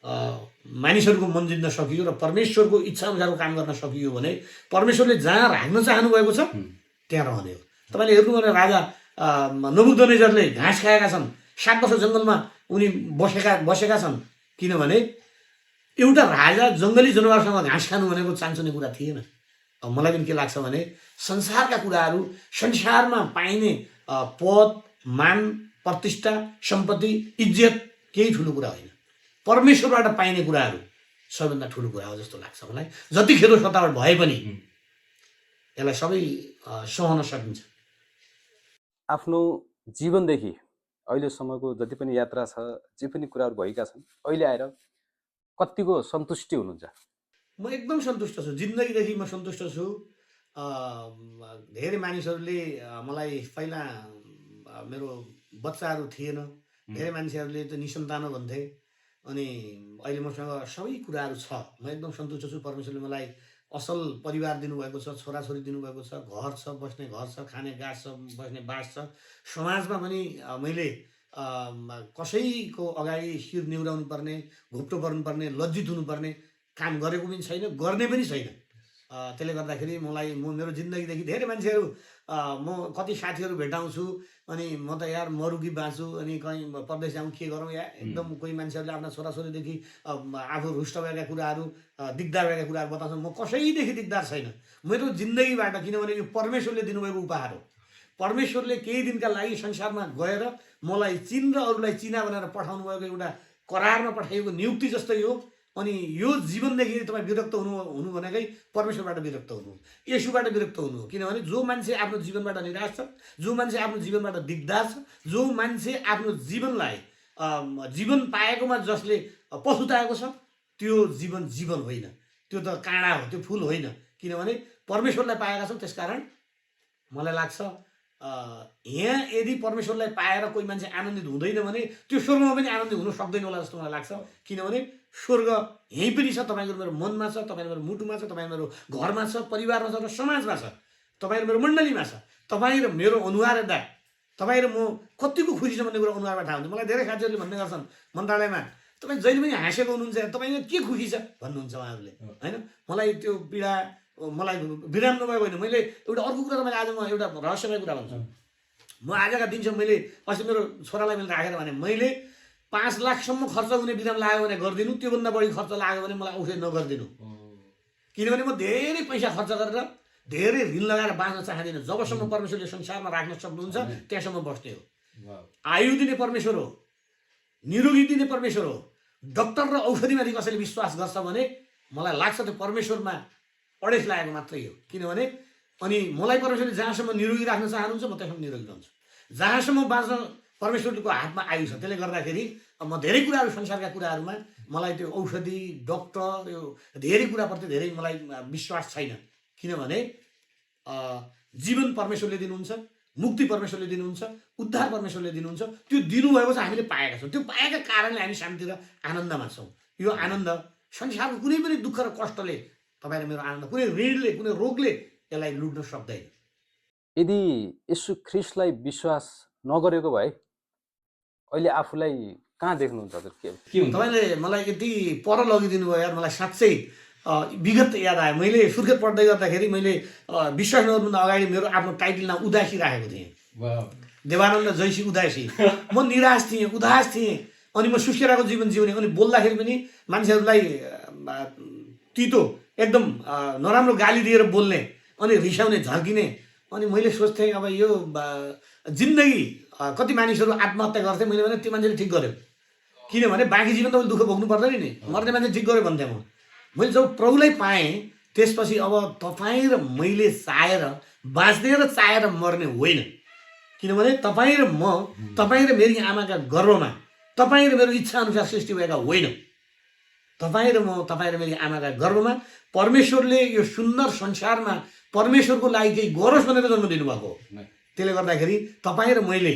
मानिसहरूको मन जित्न सकियो र परमेश्वरको इच्छा अनुसारको काम गर्न सकियो भने परमेश्वरले जहाँ राख्न चाहनु भएको छ त्यहाँ रहने हो। तपाईँले हेर्नु भने राजा नबुकदनेजरले घाँस खाएका छन्, 7 वर्ष जङ्गलमा उनी बसेका छन्। किनभने एउटा राजा जङ्गली जनावरसँग घाँस खानु भनेको चान्चुने कुरा थिएन। मलाई पनि के लाग्छ भने संसारका कुराहरू, संसारमा पाइने पद, मान, प्रतिष्ठा, सम्पत्ति, इज्जत केही ठुलो कुरा होइन। परमेश्वरबाट पाइने कुराहरू सबैभन्दा ठुलो कुरा हो जस्तो लाग्छ मलाई। जति खेरो सतावट भए पनि यसलाई सबै सहन सकिन्छ। आफ्नो जीवनदेखि अहिलेसम्मको जति पनि यात्रा छ, जे पनि कुराहरू भएका छन्, अहिले आएर कतिको सन्तुष्टि हुनुहुन्छ? म एकदम सन्तुष्ट छु, जिन्दगीदेखि म सन्तुष्ट छु। धेरै मानिसहरूले मलाई पहिला मेरो बच्चाहरू थिएन, धेरै मान्छेहरूले त निसन्तान भन्थे। अनि अहिले मसँग सबै कुराहरू छ। म एकदम सन्तुष्ट छु, परमेश्वरले मलाई असल परिवार दिनुभएको छ, छोराछोरी दिनुभएको छ, घर छ, बस्ने घर छ, खाने गाँस छ, बस्ने बास छ। समाजमा पनि मैले कसैको अगाडि शिर निहुराउनु पर्ने, घोप्टो पर्नुपर्ने, लज्जित हुनुपर्ने काम गरेको पनि छैन, गर्ने पनि छैन। त्यसले गर्दाखेरि म मेरो जिन्दगीदेखि धेरै मान्छेहरू म कति साथीहरू भेटाउँछु, अनि म त यार मरु कि बाँचु, अनि कहीँ परदेश जाउँ के गरौँ या एकदम कोही मान्छेहरूले आफ्ना छोराछोरीदेखि आफू रुष्ट भएका कुराहरू, दिगदार भएका कुराहरू बताउँछन्। म कसैदेखि दिगदार छैन मेरो जिन्दगीबाट, किनभने यो परमेश्वरले दिनुभएको उपहार हो। परमेश्वरले केही दिनका लागि संसारमा गएर मलाई चिन र अरूलाई चिना बनाएर पठाउनु भएको एउटा करारमा पठाइएको नियुक्ति जस्तै हो। अनि यो जीवनदेखि तपाईँ विरक्त हुनु भनेकै परमेश्वरबाट विरक्त हुनु, येशूबाट विरक्त हुनु हो। किनभने जो मान्छे आफ्नो जीवनबाट निराश छ, जो मान्छे आफ्नो जीवनबाट दिगदार छ, जो मान्छे आफ्नो जीवनलाई जीवन पाएकोमा जसले पछुताएको छ, त्यो जीवन जीवन होइन, त्यो त काँडा हो, त्यो फुल होइन। किनभने परमेश्वरलाई पाएका छौँ। त्यसकारण मलाई लाग्छ यहाँ यदि परमेश्वरलाई पाएर कोही मान्छे आनन्दित हुँदैन भने त्यो स्वर्गमा पनि आनन्दित हुन सक्दैन होला जस्तो मलाई लाग्छ। किनभने स्वर्ग यहीँ पनि छ, तपाईँको मेरो मनमा छ, तपाईँको मेरो मुटुमा छ, तपाईँ मेरो घरमा छ, परिवारमा छ र समाजमा छ, तपाईँ मेरो मण्डलीमा छ। तपाईँ र मेरो अनुहार हेर्दा तपाईँ र म कतिको खुसी छ भन्ने कुरा अनुहारबाट थाहा हुन्छ। मलाई धेरै साथीहरूले भन्ने गर्छन् मन्त्रालयमा, तपाईँ जहिले पनि हाँसेको हुनुहुन्छ, तपाईँमा के खुसी छ भन्नुहुन्छ उहाँहरूले, होइन। मलाई त्यो पीडा, मलाई विराम नभएको होइन। मैले एउटा अर्को कुरा तपाईँले आज म एउटा रहस्यमय कुरा भन्छु। म आजका दिनसम्म मैले अस्ति मेरो छोरालाई मैले राखेर भने मैले 5 लाखसम्म खर्च हुने बिराम लाग्यो भने गरिदिनु, त्योभन्दा बढी खर्च लाग्यो भने मलाई औषधि नगरिदिनु। किनभने म धेरै पैसा खर्च गरेर धेरै ऋण लगाएर बाँच्न चाहदिनँ। जबसम्म परमेश्वरले संसारमा राख्न सक्नुहुन्छ त्यहाँसम्म बस्ने हो। आयु दिने परमेश्वर हो, निरोगी दिने परमेश्वर हो। डक्टर र औषधिमाथि कसैले विश्वास गर्छ भने मलाई लाग्छ त्यो परमेश्वरमा अडेस लागेको मात्रै हो। किनभने अनि मलाई परमेश्वरले जहाँसम्म निरोगी राख्न चाहनुहुन्छ म त्यहाँसम्म निरोगी रहन्छु। जहाँसम्म बाँच्न परमेश्वरको हातमा आयु छ। त्यसले गर्दाखेरि म धेरै कुराहरू, संसारका कुराहरूमा मलाई त्यो औषधि, डक्टर, यो धेरै कुराप्रति धेरै मलाई विश्वास छैन। किनभने जीवन परमेश्वरले दिनुहुन्छ, मुक्ति परमेश्वरले दिनुहुन्छ, उद्धार परमेश्वरले दिनुहुन्छ। त्यो दिनुभएको चाहिँ हामीले पाएका छौँ। त्यो पाएका कारणले हामी शान्ति र आनन्दमा छौँ। यो आनन्द संसारको कुनै पनि दुःख र कष्टले तपाईँ र मेरो आनन्द, कुनै ऋणले, कुनै रोगले यसलाई लुट्न सक्दैन। यदि येशू ख्रिस्टलाई विश्वास नगरेको भए अहिले आफूलाई कहाँ देख्नुहुन्छ हजुर? के तपाईँले मलाई यति पर लगिदिनु भयो यार। मलाई साँच्चै विगत याद आयो। मैले सुर्खेत पढ्दै गर्दाखेरि मैले विश्वास नगर्नुभन्दा अगाडि मेरो आफ्नो टाइटल नाम उदासी राखेको थिएँ, देवानन्द जैसी उदासी। म निराश थिएँ, उदास थिएँ, अनि म सुस्केराको जीवन जिउने। अनि बोल्दाखेरि पनि मान्छेहरूलाई तितो, एकदम नराम्रो गाली दिएर बोल्ने, अनि रिसाउने, झर्किने। अनि मैले सोच्थेँ अब यो जिन्दगी कति मानिसहरू आत्महत्या गर्थे। मैले भने त्यो मान्छेले ठिक गर्यो, किनभने बाँकी जीवन त मैले दुःख भोग्नु पर्दैन नि, मर्ने मान्छे ठिक गर्यो भन्थेँ म। मैले जब प्रभुलाई पाएँ त्यसपछि अब तपाईँ र मैले चाहेर बाँच्ने र चाहेर मर्ने होइन। किनभने तपाईँ र म, तपाईँ र मेरी आमाका गर्भमा, तपाईँ र मेरो इच्छा अनुसार सृष्टि भएका होइन। तपाईँ र म, तपाईँ र मेरी आमाका गर्भमा परमेश्वरले यो सुन्दर संसारमा परमेश्वरको लागि केही गरोस् भनेर जन्म दिनुभएको हो। त्यसले गर्दाखेरि तपाईँ र मैले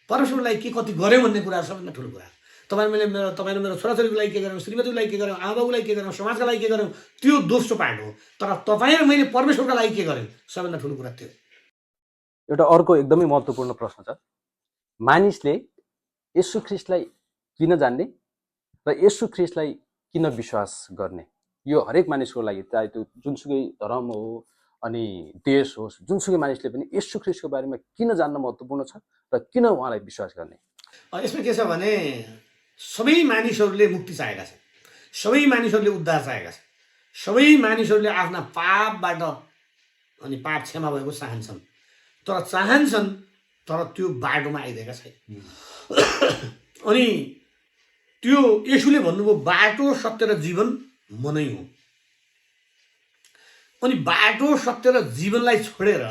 परमेश्वरलाई के कति गऱ्यौँ भन्ने कुरा सबैभन्दा ठुलो कुरा। तपाईँ र मेरो छोराछोरीको लागि के गऱ्यौँ, श्रीमतीको लागि के गऱ्यौँ, आमाबाउको लागि के गऱ्यौँ, समाजका लागि के गऱ्यौँ, त्यो दोस्रो पार्ट हो। तर तपाईँ र मैले परमेश्वरका लागि के गऱ्यौँ, सबैभन्दा ठुलो कुरा त्यो। एउटा अर्को एकदमै महत्त्वपूर्ण प्रश्न छ, मानिसले येशू ख्रिस्टलाई किन जान्ने र येशू ख्रिस्टलाई किन विश्वास गर्ने? यो हरेक मानिसको लागि, चाहे त्यो जुनसुकै धर्म हो अनि देश होस्, जुनसुकै मानिसले पनि येशू ख्रिस्टको बारेमा किन जान्न महत्त्वपूर्ण छ र किन उहाँलाई विश्वास गर्ने? यसमा के छ भने सबै मानिसहरूले मुक्ति चाहेका छन्, सबै मानिसहरूले उद्धार चाहेका छन्, सबै मानिसहरूले आफ्ना पापबाट अनि पाप क्षमा भएको चाहन्छन्। तर त्यो बाटोमा आइरहेका छैन। अनि त्यो येशूले भन्नुभयो बाटो, सत्य र जीवन म नै हुँ। अनि बाटो, सत्य र जीवनलाई छोडेर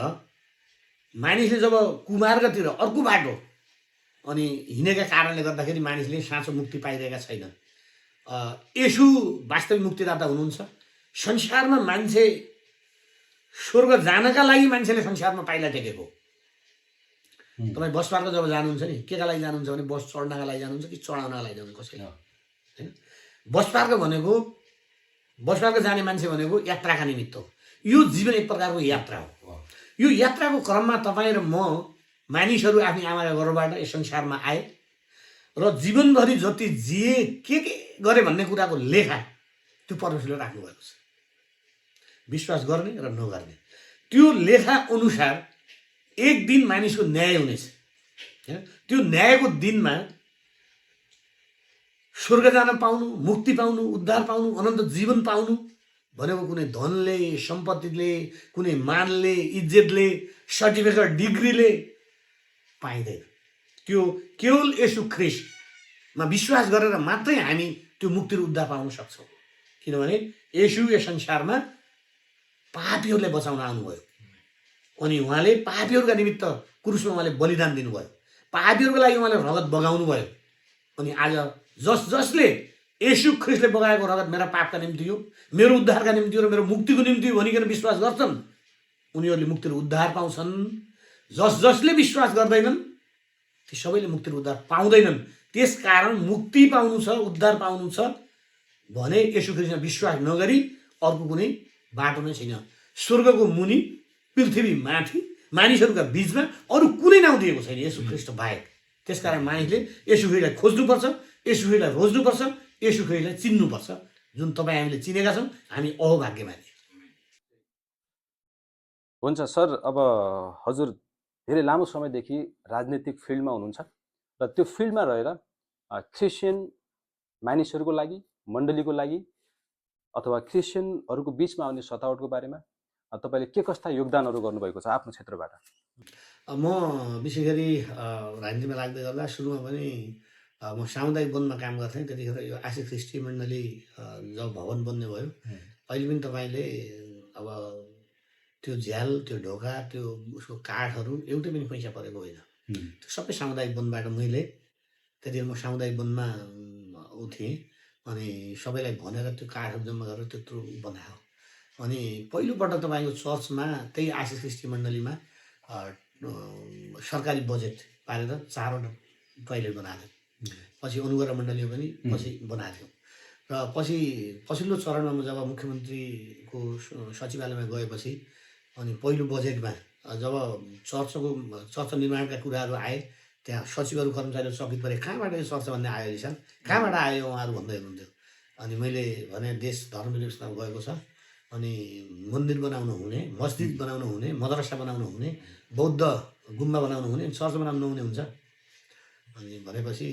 मानिसले जब कुमार्गतिर अर्को बाटो अनि हिँडेका कारणले गर्दाखेरि मानिसले साँचो मुक्ति पाइरहेका छैनन्। येशू वास्तविक मुक्तिदाता हुनुहुन्छ। संसारमा मान्छे स्वर्ग जानका लागि मान्छेले संसारमा पाइला टेकेको। तपाईँ बस पार्क जब जानुहुन्छ नि केका लागि जानुहुन्छ भने बस चढ्नका लागि जानुहुन्छ कि चढाउनका लागि जानुहुन्छ कसैले होइन। बस पार्क जाने मान्छे भनेको यात्राका निमित्त हो। यो जीवन एक प्रकारको यात्रा हो। यो यात्राको क्रममा तपाईँ र म मानिसहरू आफ्नै आमाका गर्भबाट यस संसारमा आए र जीवनभरि जति जिए के गरे भन्ने कुराको लेखा त्यो परमेश्वरले राख्नुभएको छ। विश्वास गर्ने र नगर्ने त्यो लेखा अनुसार एक दिन मानिसको न्याय हुनेछ। त्यो न्यायको दिनमा स्वर्ग जान पाउनु, मुक्ति पाउनु, उद्धार पाउनु, अनन्त जीवन पाउनु भनेको कुनै धनले, सम्पत्तिले, कुनै मानले, इज्जतले, सर्टिफिकेट, डिग्रीले पाइँदैन। त्यो केवल येशू ख्रीष्टमा विश्वास गरेर मात्रै हामी त्यो मुक्ति र उद्धार पाउन सक्छौँ। किनभने येशू यस संसारमा पापीहरूलाई बचाउन आउनुभयो अनि उहाँले पापीहरूका निमित्त क्रुसमा उहाँले बलिदान दिनुभयो। पापीहरूको लागि उहाँले रगत बगाउनु भयो। अनि आज जसले येशू ख्रीष्टले बगाएको रगत मेरा पापका निम्ति हो, मेरो उद्धारका निम्ति हो र मेरो मुक्तिको निम्ति हो भनिकन विश्वास गर्छन् उनीहरूले मुक्ति र उद्धार पाउँछन्। जसले विश्वास गर्दैनन् ती सबैले मुक्ति र उद्धार पाउँदैनन्। त्यसकारण मुक्ति पाउनु छ, उद्धार पाउनु छ भने येशू ख्रीष्टमा विश्वास नगरी अर्को कुनै बाटो नै छैन। स्वर्गको मुनि, पृथ्वी माथि, मानिसहरूका बीचमा अरू कुनै नाउँ दिएको छैन येशू ख्रीष्ट बाहेक। त्यसकारण मानिसले येशू ख्रीष्टलाई खोज्नुपर्छ, येशू ख्रीष्टलाई रोज्नुपर्छ, येशू ख्रीष्टलाई चिन्नुपर्छ। जुन तपाईँ हामीले चिनेका छौँ हामी अहोभाग्यमानी। हुन्छ सर, अब हजुर धेरै लामो समयदेखि राजनीतिक फिल्डमा हुनुहुन्छ र त्यो फिल्डमा रहेर क्रिस्चियन मानिसहरूको लागि, मण्डलीको लागि अथवा क्रिस्चियनहरूको बिचमा आउने सतावटको बारेमा तपाईँले के कस्ता योगदानहरू गर्नुभएको छ आफ्नो क्षेत्रबाट? म विशेष गरी राजनीतिमा लाग्दै गर्दा सुरुमा पनि म सामुदायिक वनमा काम गर्थेँ। त्यतिखेर यो आशी ख्रिस्टी मण्डली जब भवन बन्ने भयो, अहिले पनि तपाईँले अब त्यो झ्याल, त्यो ढोका, त्यो उसको काठहरू एउटै पनि पैसा परेको होइन। त्यो सबै सामुदायिक वनबाट मैले त्यतिखेर म सामुदायिक वनमा थिएँ अनि सबैलाई भनेर त्यो काठहरू जम्मा गरेर त्यत्रो बनायो। अनि पहिलोपल्ट तपाईँको चर्चमा त्यही आशी ख्रिस्टी मण्डलीमा सरकारी बजेट पारेर 4वटा टोइलेट बनाएको थियो। पछि अनुग्रह मण्डलीमा पनि पछि बनाएको थियो र पछि पछिल्लो चरणमा म जब मुख्यमन्त्रीको सचिवालयमा गएपछि अनि पहिलो बजेटमा जब चर्च निर्माणका कुराहरू आए त्यहाँ सचिवहरू कर्मचारीहरू चकित परे, कहाँबाट यो चर्च भन्ने आयो लिसान, कहाँबाट आयो उहाँहरू भन्दै हुनुहुन्थ्यो। अनि मैले भने देश धर्म व्यवस्थामा गएको छ अनि मन्दिर बनाउनु हुने, मस्जिद बनाउनु हुने, मदरसा बनाउनु हुने, बौद्ध गुम्बा बनाउनु हुने, चर्च बनाउनु नहुने हुन्छ। अनि भनेपछि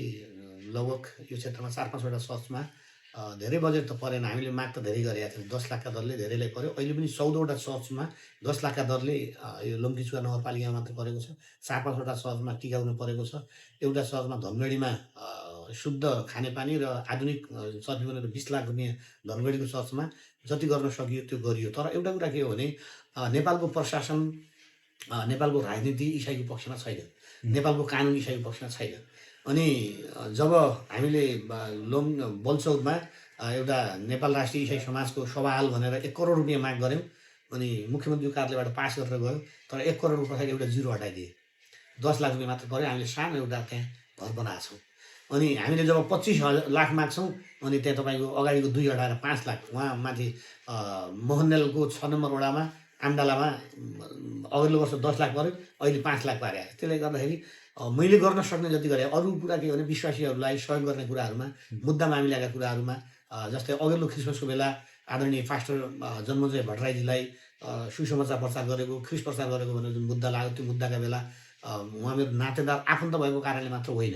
लगभग यो क्षेत्रमा 4-5वटा चर्चमा धेरै बजेट त परेन। हामीले माग त धेरै गरेका थियौँ, 10 लाखका दरले धेरैलाई पर्यो। अहिले पनि 14वटा चर्चमा 10 लाखका दरले यो लम्कीचुवा नगरपालिकामा मात्र परेको छ। 4-5वटा चर्चमा टिकाउनु परेको छ। एउटा चर्चमा धनगढीमा शुद्ध खानेपानी र आधुनिक चर्च बनेर 20 लाख रुपियाँ धनगढीको चर्चमा जति गर्न सकियो त्यो गरियो। तर एउटा कुरा के हो भने नेपालको प्रशासन, नेपालको राजनीति इसाईको पक्षमा छैन, नेपालको कानुन इसाईको पक्षमा छैन। अनि जब हामीले बलचौकमा एउटा नेपाल राष्ट्रिय इसाई समाजको सभा हाल भनेर 1 करोड रुपियाँ माग गऱ्यौँ अनि मुख्यमन्त्रीको कार्यालयबाट पास गरेर गयो। तर 1 करोडको पछाडि एउटा जिरो हटाइदिए, 10 लाख रुपियाँ मात्र पऱ्यो। हामीले सानो एउटा त्यहाँ घर बनाएको छौँ। अनि हामीले जब 25 लाख माग्छौँ अनि त्यहाँ तपाईँको अगाडिको 2 हटाएर 5 लाख, उहाँ माथि मोहननेलको 6 नम्बर वडामा आमडालामा अघिल्लो वर्ष 10 लाख पऱ्यो, अहिले 5 लाख पारे। त्यसले गर्दाखेरि मैले गर्न सक्ने जति गरेँ। अरू कुरा के भने विश्वासीहरूलाई सहयोग गर्ने कुराहरूमा, मुद्दा मामिलाका कुराहरूमा जस्तै अघिल्लो क्रिसमसको बेला आदरणीय पास्टर जन्मजय भट्टराईजीलाई सुसमाचार प्रचार गरेको, ख्रिस्ट प्रचार गरेको भनेर जुन मुद्दा लाग्यो त्यो मुद्दाका बेला उहाँ मेरो नातेदार आफन्त भएको कारणले मात्र होइन,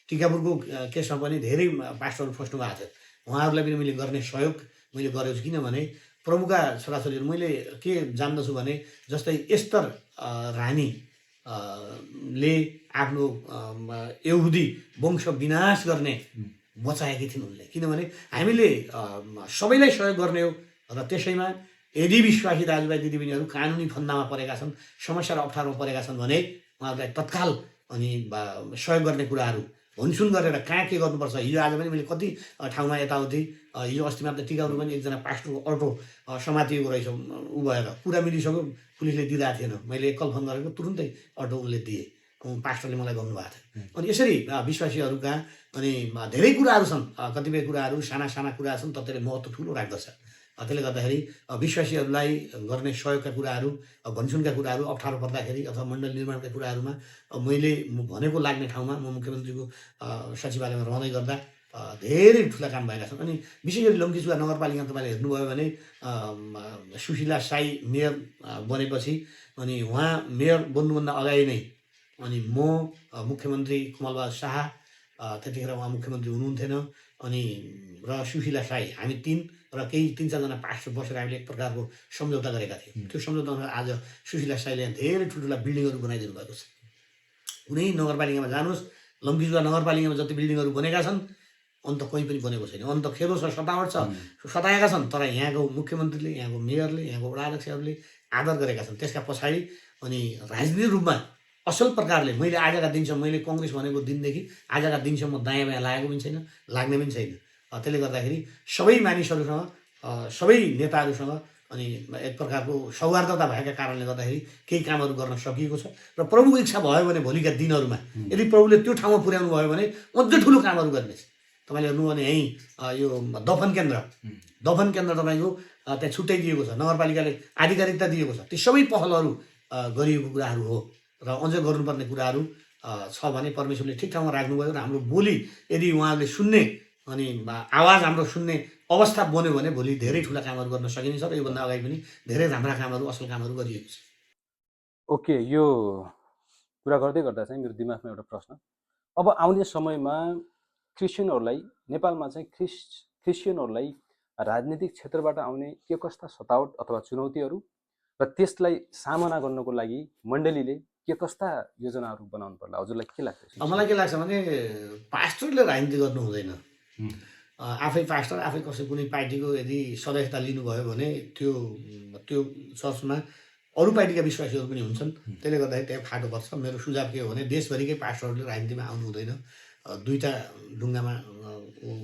टिकापुरको केसमा पनि धेरै पास्टरहरू फस्नु भएको थियो। उहाँहरूलाई पनि मैले गर्ने सहयोग मैले गरेको छु। किनभने प्रभुका छोराछोरीहरू मैले के जान्दछु भने जस्तै एस्तर रानी ले आफ्नो यहुदी वंश विनाश गर्ने बचाएकी थिइन् उनले। किनभने हामीले सबैलाई सहयोग गर्ने हो र त्यसैमा यदि विश्वासी दाजुभाइ दिदीबहिनीहरू कानुनी फन्दामा परेका छन्, समस्या र अप्ठ्यारोमा परेका छन् भने उहाँहरूलाई तत्काल अनि सहयोग गर्ने कुराहरू भुनसुन गरेर कहाँ के गर्नुपर्छ। हिजो आज पनि मैले कति ठाउँमा यताउति हिजो अस्ति मात्रै टिकाउनु पनि एकजना पास्टरको अल्टो समातिएको रहेछ ऊ भएर कुरा मिलिसक्यो, पुलिसले दिइरहेको थिएन, मैले एकल फोन गरेको तुरुन्तै अल्टो उसले दिए, पास्टरले मलाई गर्नुभएको थियो। अनि यसरी विश्वासीहरूका अनि धेरै कुराहरू छन्, कतिपय कुराहरू साना साना कुराहरू छन् तर त्यसले महत्त्व ठुलो राख्दछ। त्यसले गर्दाखेरि विश्वासीहरूलाई गर्ने सहयोगका कुराहरू, भनसुनका कुराहरू अप्ठ्यारो पर्दाखेरि अथवा मण्डल निर्माणका कुराहरूमा मैले भनेको लाग्ने ठाउँमा म मुख्यमन्त्रीको सचिवालयमा रहँदै गर्दा धेरै ठुला काम भएका छन्। अनि विशेष गरी लङ्कीचुवा नगरपालिकामा तपाईँले हेर्नुभयो भने सुशीला साई मेयर बनेपछि अनि उहाँ मेयर बन्नुभन्दा अगाडि नै अनि म मुख्यमन्त्री कमलबहादुर शाह त्यतिखेर उहाँ मुख्यमन्त्री हुनुहुन्थेन, अनि र सुशीला साई हामी तीन र केही 3-4जना पास्टर बसेर हामीले एक प्रकारको सम्झौता गरेका थियौँ। त्यो सम्झौतामा आज सुशीला साईले धेरै ठुल्ठुला बिल्डिङहरू बनाइदिनु भएको छ। कुनै नगरपालिकामा जानुहोस्, लङ्कीचुवा नगरपालिकामा जति बिल्डिङहरू बनेका छन् अन्त कहीँ पनि बनेको छैन। अन्त खेदो छ, सतावट छ, सताएका छन्, तर यहाँको मुख्यमन्त्रीले, यहाँको मेयरले, यहाँको वडा अध्यक्षहरूले आदर गरेका छन्। त्यसका पछाडि अनि राजनीतिक रूपमा असल प्रकारले मैले आजका दिनसम्म, मैले कङ्ग्रेस भनेको दिनदेखि आजका दिनसम्म दायाँ बायाँ लागेको पनि छैन, लाग्ने पनि छैन। त्यसले गर्दाखेरि सबै मानिसहरूसँग, सबै नेताहरूसँग अनि एक प्रकारको सौहार्दता भएका कारणले गर्दाखेरि केही कामहरू गर्न सकिएको छ। र प्रभुको इच्छा भयो भने भोलिका दिनहरूमा यदि प्रभुले त्यो ठाउँमा पुर्याउनु भयो भने अझ ठुलो कामहरू गर्नेछ। तपाईँले हेर्नु भने यहीँ यो दफन केन्द्र तपाईँको त्यहाँ छुट्टै दिएको छ, नगरपालिकाले आधिकारिकता दिएको छ। ती सबै पहलहरू गरिएको कुराहरू हो र अझ गर्नुपर्ने कुराहरू छ भने परमेश्वरले ठिक ठाउँमा राख्नुभयो र हाम्रो बोली यदि उहाँहरूले सुन्ने अनि आवाज हाम्रो सुन्ने अवस्था बन्यो भने भोलि धेरै ठुला कामहरू गर्न सकिनेछ र योभन्दा अगाडि पनि धेरै राम्रा कामहरू, असल कामहरू गरिएको छ। ओके, यो कुरा गर्दै गर्दा चाहिँ मेरो दिमागमा एउटा प्रश्न, अब आउने समयमा क्रिस्चियनहरूलाई, नेपालमा चाहिँ क्रिस्चियनहरूलाई राजनीतिक क्षेत्रबाट आउने के कस्ता सतावट अथवा चुनौतीहरू र त्यसलाई सामना गर्नको लागि मण्डलीले के कस्ता योजनाहरू बनाउनु पर्ला, हजुरलाई के लाग्छ? मलाई के लाग्छ भने पास्टरले राजनीति गर्नु हुँदैन। आफै पास्टर, आफै कसै कुनै पार्टीको यदि सदस्यता लिनुभयो भने त्यो चर्चमा अरू पार्टीका विश्वासीहरू पनि हुन्छन्। त्यसले गर्दाखेरि त्यहाँ फाटो पर्छ। मेरो सुझाव के हो भने देशभरिकै पास्टरहरूले राजनीतिमा आउनु हुँदैन। दुईवटा ढुङ्गामा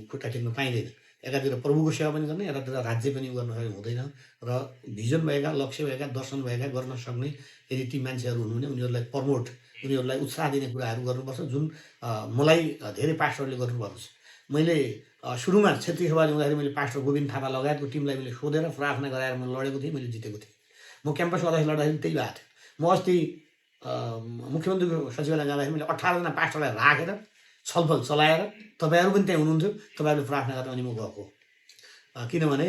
खुट्टा टेक्नु पाइँदैन। एकातिर प्रभुको सेवा पनि गर्ने, एकातिर राज्य पनि गर्न सक्ने हुँदैन। र भिजन भएका, लक्ष्य भएका, दर्शन भएका, गर्न सक्ने यदि ती मान्छेहरू हुनु भने उनीहरूलाई प्रमोट, उनीहरूलाई उत्साह दिने कुराहरू गर्नुपर्छ, जुन मलाई धेरै पास्टरले गर्नुभएको छ। मैले सुरुमा क्षेत्रीय सभा हुँदाखेरि मैले पास्टर गोविन्द थापा लगायतको टिमलाई मैले सोधेर प्रार्थना गराएर मैले लडेको थिएँ, मैले जितेको थिएँ। म क्याम्पस अध्यक्ष लड्दाखेरि त्यही भएको थियो। म अस्ति मुख्यमन्त्रीको सचिवालय जाँदाखेरि मैले 18जना पास्टरलाई राखेर छलफल चलाएर तपाईँहरू पनि त्यहाँ हुनुहुन्थ्यो, तपाईँहरूले प्रार्थना गरेर अनि म गएको। किनभने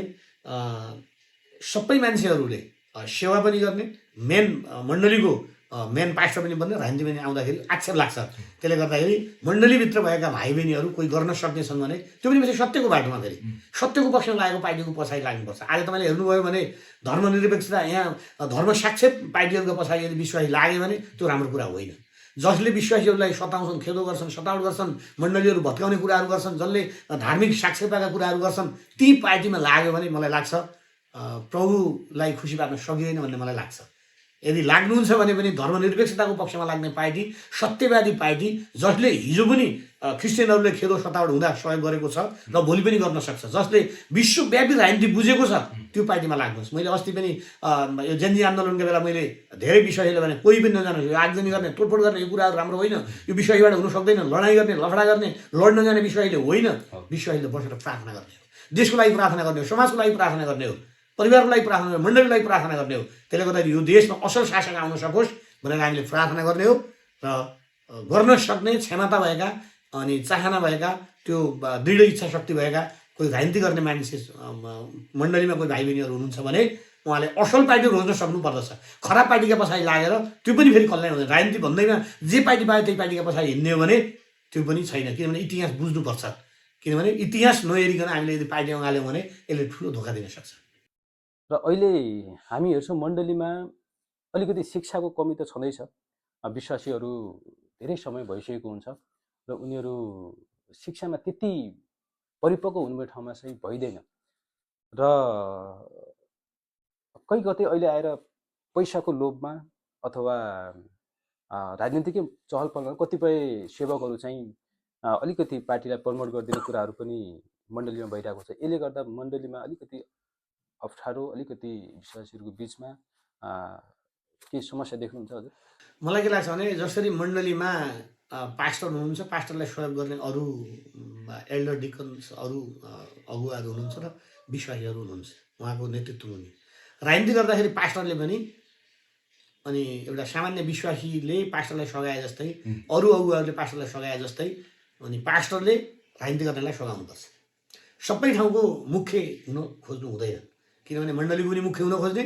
सबै मान्छेहरूले सेवा पनि गर्ने, मेन मण्डलीको मेन पास्टर पनि बन्ने, राजनीति पनि आउँदाखेरि आक्षेप लाग्छ। त्यसले गर्दाखेरि मण्डलीभित्र भएका भाइ बहिनीहरू कोही गर्न सक्नेछन् भने त्यो पनि सत्यको बाटोमा, फेरि सत्यको पक्षमा लागेको पार्टीको पछाडि लाग्नुपर्छ। आज तपाईँले हेर्नुभयो भने धर्मनिरपेक्षता, यहाँ धर्म साक्षेप पार्टीहरूको पछाडि यदि विश्वासी लाग्यो भने त्यो राम्रो कुरा होइन। जसले विश्वासीहरूलाई सताउँछन्, खेदो गर्छन्, सतावट गर्छन्, मण्डलीहरू भत्काउने कुराहरू गर्छन्, जसले धार्मिक साक्षरताका कुराहरू गर्छन्, ती पार्टीमा लाग्यो भने मलाई लाग्छ प्रभुलाई खुसी पार्न सकिँदैन भन्ने मलाई लाग्छ। यदि लाग्नुहुन्छ भने पनि धर्मनिरपेक्षताको पक्षमा लाग्ने पार्टी, सत्यवादी पार्टी, जसले हिजो पनि क्रिस्चियनहरूले खेदो सतावट हुँदा सहयोग गरेको छ र भोलि पनि गर्न सक्छ, जसले विश्वव्यापी राजनीति बुझेको छ, त्यो पार्टीमा लाग्नुहोस्। मैले अस्ति पनि यो जेनजी आन्दोलनको बेला मैले धेरै विश्वासीले भने कोही पनि नजानुहोस्, यो आगजनी गर्ने, तोडफोड गर्ने यो कुराहरू राम्रो होइन, यो विश्वासीबाट हुन सक्दैन, लडाइँ गर्ने, लफडा गर्ने, लड्न जाने विश्वासीले होइन। विश्वासीले बसेर प्रार्थना गर्ने हो, देशको लागि प्रार्थना गर्ने हो, समाजको लागि प्रार्थना गर्ने हो, परिवारको लागि प्रार्थना गर्ने, मण्डलीको लागि प्रार्थना गर्ने हो। त्यसले गर्दाखेरि यो देशमा असल शासक आउन सकोस् भनेर हामीले प्रार्थना गर्ने हो र गर्न सक्ने क्षमता भएका अनि चाहना भएका, त्यो दृढ इच्छा शक्ति भएका कोही राजनीति गर्ने मान्छे मण्डलीमा कोही भाइ बहिनीहरू हुनुहुन्छ भने उहाँले असल पार्टी रोज्न सक्नुपर्दछ। खराब पार्टीका पछाडि लागेर त्यो पनि फेरि कल्याण हुँदैन। राजनीति भन्दैमा जे पार्टी पायो त्यही पार्टीका पछाडि हिँड्ने हो भने त्यो पनि छैन। किनभने इतिहास बुझ्नुपर्छ। किनभने इतिहास नहेरिकन हामीले यदि पार्टी अँगाल्यौँ भने यसले ठुलो धोका दिन सक्छ। र अहिले हामी हेर्छौँ मण्डलीमा अलिकति शिक्षाको कमी त छँदैछ। विश्वासीहरू धेरै समय भइसकेको हुन्छ र उनीहरू शिक्षामा त्यति परिपक्व हुने ठाउँमा चाहिँ भइँदैन र कहीँ कतै अहिले आएर पैसाको लोभमा अथवा राजनीतिकै चहल पहलमा कतिपय सेवकहरू चाहिँ अलिकति पार्टीलाई प्रमोट गरिदिने कुराहरू पनि मण्डलीमा भइरहेको छ। यसले गर्दा मण्डलीमा अलिकति अप्ठ्यारो, अलिकति विश्वासीहरूको बिचमा के समस्या देख्नुहुन्छ हजुर? मलाई के लाग्छ भने जसरी मण्डलीमा पास्टर हुनुहुन्छ, पास्टरलाई सहयोग गर्ने अरू एल्डर डिकन्स अरू अगुवाहरू हुनुहुन्छ र विश्वासीहरू हुनुहुन्छ उहाँको नेतृत्व हुने। राजनीति गर्दाखेरि पास्टरले पनि अनि एउटा सामान्य विश्वासीले पास्टरलाई सघाए जस्तै अरू अगुवाहरूले पास्टरलाई सघाए जस्तै अनि पास्टरले राजनीति गर्नेलाई सघाउनुपर्छ। सबै ठाउँको मुख्य हुन खोज्नु हुँदैन, किनभने मण्डलीको पनि मुख्य हुन खोज्ने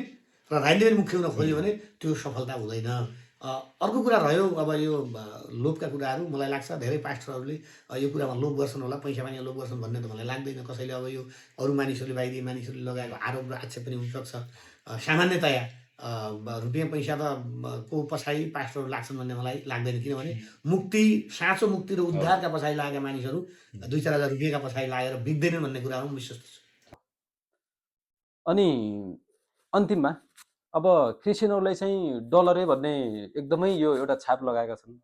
र राजनीति पनि मुख्य हुन खोज्यो भने त्यो सफलता हुँदैन। अर्को कुरा रह्यो अब यो लोभका कुराहरू। मलाई लाग्छ धेरै पास्टरहरूले यो कुरामा लोभ गर्छन् होला, पैसा पानी लोभ गर्छन् भन्ने त मलाई लाग्दैन। कसैले अब यो अरू मानिसहरूले बाहिरी मानिसहरूले लगाएको आरोप र आक्षेप पनि हुनसक्छ। सामान्यतया रुपियाँ पैसा त को पछाडि पास्टरहरू लाग्छन् भन्ने मलाई लाग्दैन, किनभने मुक्ति, साँचो मुक्ति र उद्धारका पछाडि लागेका मानिसहरू 2-4 हजार रुपियाँका पछाडि लागेर बिग्दैनन् भन्ने कुरामा म विश्वस्त छु। अनि अन्तिममा अब क्रिस्चियनहरूलाई चाहिँ डलरै भन्ने एकदमै यो एउटा छाप लगाएका छन्।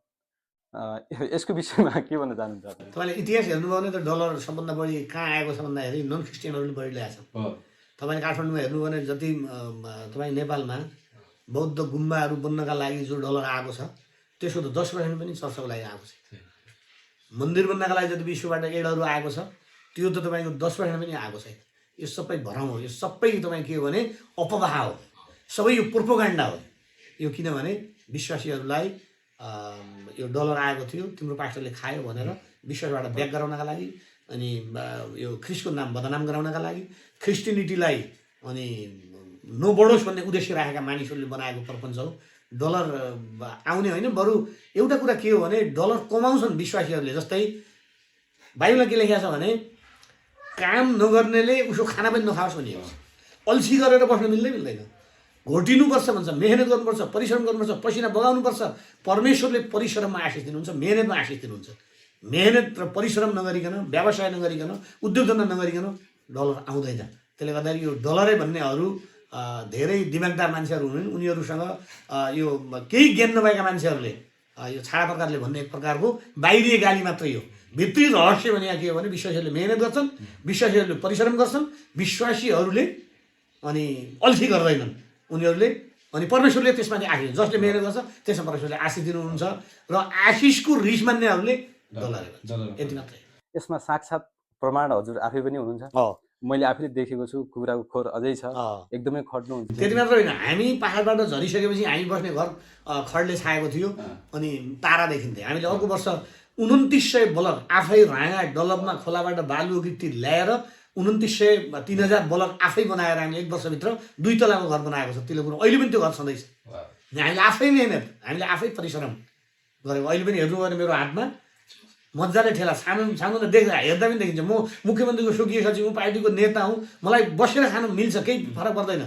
यसको विषयमा के भन्न चाहनुहुन्छ तपाईँ? तपाईँले इतिहास हेर्नुभयो भने त डलर सबभन्दा बढी कहाँ आएको छ भन्दाखेरि नन क्रिस्चियनहरूले बढी ल्याएको छ। तपाईँले काठमाडौँमा हेर्नुभयो भने जति तपाईँ नेपालमा बौद्ध गुम्बाहरू बन्नका लागि जो डलर आएको छ त्यसको त 10% पनि चर्चको लागि आएको छ। मन्दिर बन्नका लागि जति विश्वबाट एडहरू आएको छ त्यो त तपाईँको 10% पनि आएको छैन। यो सबै भ्रम हो, यो सबै तपाईँ के हो भने अपवाह हो, सबै यो प्रोपोगन्डा हो यो। किनभने विश्वासीहरूलाई यो डलर आएको थियो, तिम्रो पास्टरले खायो भनेर विश्वासबाट ब्याक गराउनका लागि अनि यो ख्रिस्टको नाम बदनाम गराउनका लागि, क्रिस्टिनिटीलाई अनि नबढोस् भन्ने उद्देश्य राखेका मानिसहरूले बनाएको प्रपञ्च हो। डलर आउने होइन, बरु एउटा कुरा के हो भने डलर कमाउँछन् विश्वासीहरूले। जस्तै बाइबलमा के लेखेको छ भने काम नगर्नेले उसो खाना पनि नखाओस् भनिएको छ। अल्छी गरेर बस्न मिल्दैन, घोटिनुपर्छ भन्छ, मेहनत गर्नुपर्छ, परिश्रम गर्नुपर्छ, पसिना बगाउनुपर्छ। परमेश्वरले परिश्रममा आशिष दिनुहुन्छ, मेहनतमा आशिष दिनुहुन्छ। मेहनत र परिश्रम नगरिकन, व्यवसाय नगरिकन, उद्योग धन्दा नगरिकन डलर आउँदैन। त्यसले गर्दाखेरि यो डलरै भन्नेहरू धेरै दिमागदार मान्छेहरू हुन्, उनीहरूसँग यो केही ज्ञान नभएका मान्छेहरूले यो छाडा प्रकारले भन्ने एक प्रकारको बाहिरी गाली मात्रै हो। भित्री रहस्य भने के हो भने विश्वासीहरूले मेहनत गर्छन्, विश्वासीहरूले परिश्रम गर्छन्, विश्वासीहरूले अनि अल्छी गर्दैनन् उनीहरूले। अनि परमेश्वरले त्यसमाथि आशिष, जसले मेहनत गर्छ त्यसमा परमेश्वरले आशिष दिनुहुन्छ र आशिषको रिस मान्नेहरूले डलर यति मात्रै। यसमा साक्षात् प्रमाण हजुर आफै पनि हुनुहुन्छ। मैले आफैले देखेको छु, कुखुराको खोर अझै छ, एकदमै खट्नुहुन्छ। त्यति मात्र होइन, हामी पाहाडबाट झरिसकेपछि हामी बस्ने घर खडले छाएको थियो अनि तारा देखिन्थे। हामीले अर्को वर्ष 2900 बलक आफै राँगा डलबमा खोलाबाट बालु गिट्टी ल्याएर 2900 3000 बलक आफै बनाएर हामीले 1 वर्षभित्र 2 तलाको घर बनाएको छ। तिलो अहिले पनि त्यो घर छँदैछ। हामीले आफै मेहनत, हामीले आफै परिश्रम गरेको। अहिले पनि हेर्नु भने मेरो हातमा मजाले ठेला सानो देख्दा हेर्दा पनि देखिन्छ। म मुख्यमन्त्रीको स्वकीय सचिव हुँ, पार्टीको नेता हुँ, मलाई बसेर खान मिल्छ, केही फरक पर्दैन।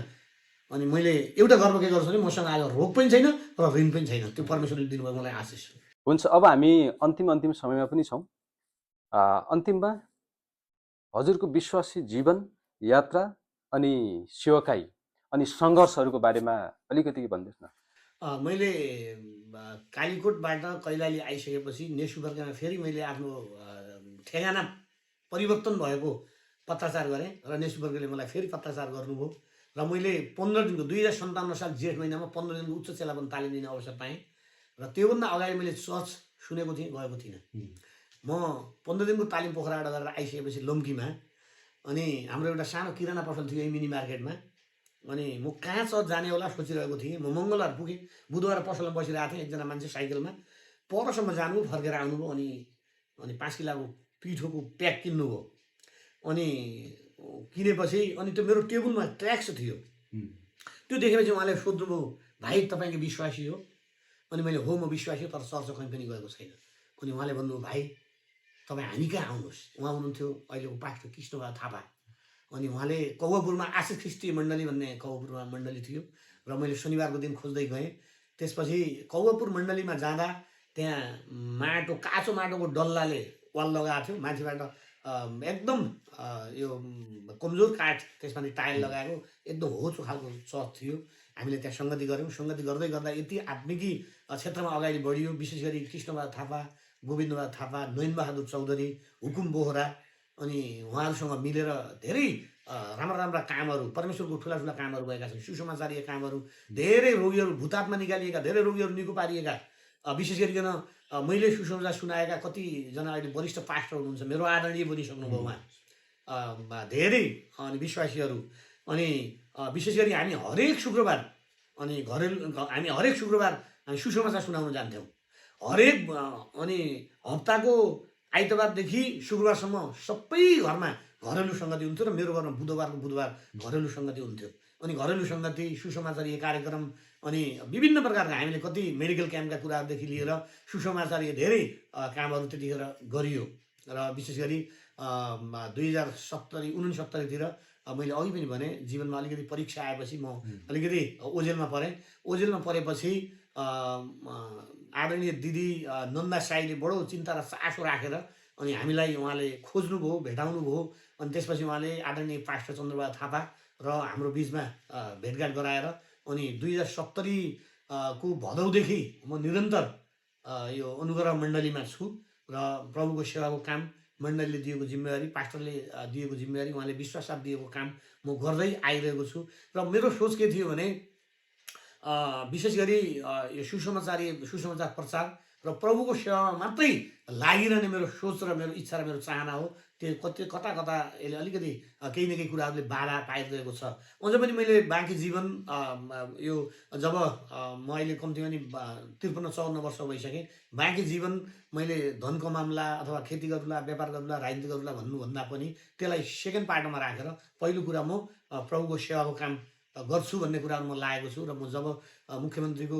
अनि मैले एउटा गर्व के गर्छु भने मसँग आज रोग पनि छैन र ऋण पनि छैन। त्यो परमेश्वरले दिनुभयो मलाई आशिष। हुन्छ, अब हामी अन्तिम समयमा पनि छौँ। अन्तिममा हजुरको विश्वासी जीवन यात्रा अनि सेवाकाई अनि सङ्घर्षहरूको बारेमा अलिकति भनिदिनुहोस् न। मैले कालीकोटबाट कैलाली आइसकेपछि नेसुबर्गमा फेरि मैले आफ्नो ठेगाना परिवर्तन भएको पत्राचार गरेँ र नेसुबर्गले मलाई फेरि पत्राचार गर्नुभयो र मैले 15 दिनको 2057 साल जेठ महिनामा 15 दिनको उच्च चेलापन तालिम लिने अवसर पाएँ। र त्योभन्दा अगाडि मैले चर्च सुनेको थिएँ, गएको थिइनँ। म 15 दिनको तालिम पोखराबाट गरेर आइसकेपछि लम्कीमा अनि हाम्रो एउटा सानो किराना पसल थियो यही मिनी मार्केटमा। अनि म कहाँ चर्च जाने होला सोचिरहेको थिएँ। म मङ्गलबार पुगेँ, बुधबार पसलमा बसिरहेको थिएँ। एकजना मान्छे साइकलमा परसम्म जानुभयो, फर्केर आउनुभयो। अनि 5 किलोको पिठोको प्याक किन्नुभयो। अनि किनेपछि अनि त्यो मेरो टेबलमा ट्याक्स थियो। त्यो देखेपछि उहाँले सोध्नुभयो, भाइ तपाईँको विश्वासी हो? अनि मैले हो, म विश्वासी हो, तर चर्च कहीँ पनि गएको छैन। अनि उहाँले भन्नुभयो, भाइ तपाईँ हामी कहाँ आउनुहोस्। उहाँ हुनुहुन्थ्यो अहिलेको पास्टर कृष्णबहादुर थापा। अनि उहाँले कौवापुरमा आशिष ख्रिस्टी मण्डली भन्ने कौवापुरमा मण्डली थियो र मैले शनिबारको दिन खोज्दै गएँ। त्यसपछि कौवापुर मण्डलीमा जाँदा त्यहाँ माटो, काँचो माटोको डल्लाले वाल लगाएको थियो, माथिबाट एकदम यो कमजोर काठ, त्यसमाथि टाइल लगाएको एकदम होचो खालको चर्च थियो। हामीले त्यहाँ सङ्गति गऱ्यौँ। सङ्गति गर्दै गर्दा यति आत्मिकी क्षेत्रमा अगाडि बढियो। विशेष गरी कृष्णबहादुर थापा गोविन्दबहादुर थापा, नयनबहादुर चौधरी, हुकुम बोहरा अनि उहाँहरूसँग मिलेर धेरै राम्रा राम्रा कामहरू, परमेश्वरको ठुला ठुला कामहरू भएका छन्। सुसमाचारीय कामहरू, धेरै रोगीहरू भूतात्मा निकालिएका, धेरै रोगीहरू निको पारिएका, विशेष गरिकन मैले सुसमाचार सुनाएका कतिजना अहिले वरिष्ठ पास्टर हुनुहुन्छ, मेरो आदरणीय बनिसक्नुभयो उहाँ। धेरै अनि विश्वासीहरू अनि विशेष गरी हामी हरेक शुक्रबार हामी सुसमाचार सुनाउन जान्थ्यौँ। हरेक अनि हप्ताको आइतबारदेखि शुक्रबारसम्म सबै घरमा घरेलु सङ्गति हुन्थ्यो र मेरो घरमा बुधबार घरेलु सङ्गति हुन्थ्यो। अनि घरेलु सङ्गति, सुसमाचारीय कार्यक्रम अनि विभिन्न प्रकारका हामीले कति मेडिकल क्याम्पका कुराहरूदेखि लिएर सुसमाचारीय धेरै कामहरू त्यतिखेर गरियो। र विशेष गरी 2069तिर मैले अघि पनि भने जीवनमा अलिकति परीक्षा आएपछि म अलिकति ओजेलमा परेँ। ओजेलमा परेपछि आदरणीय दिदी नन्दा साईले बडो चिन्ता र चासो राखेर अनि हामीलाई उहाँले खोज्नुभयो, भेटाउनुभयो। अनि त्यसपछि उहाँले आदरणीय पास्टर चन्द्रबहादुर थापा र हाम्रो बिचमा भेटघाट गराएर अनि 2070 को भदौदेखि म निरन्तर यो अनुग्रह मण्डलीमा छु र प्रभुको सेवाको काम, मण्डलीले दिएको जिम्मेवारी, पास्टरले दिएको जिम्मेवारी, उहाँले विश्वास दिएको काम म गर्दै आइरहेको छु। र मेरो सोच के थियो भने विशेष गरी यो सुसमाचार प्रचार र प्रभुको सेवामा मात्रै लागिरहने मेरो सोच र मेरो इच्छा र मेरो चाहना हो। त्यो कता यसले अलिकति केही न केही कुराहरूले बाधा पाइरहेको छ। अझ पनि मैले बाँकी जीवन यो जब म अहिले कम्तीमा नि 53-54 वर्ष भइसकेँ, बाँकी जीवन मैले धन कमाउला अथवा खेती गर्नुला, व्यापार गर्नुला, राजनीति गर्नुला भन्नुभन्दा पनि त्यसलाई सेकेन्ड पार्टमा राखेर पहिलो कुरा म प्रभुको सेवाको काम गर्छु भन्ने कुरामा म लागेको छु। र म जब मुख्यमन्त्रीको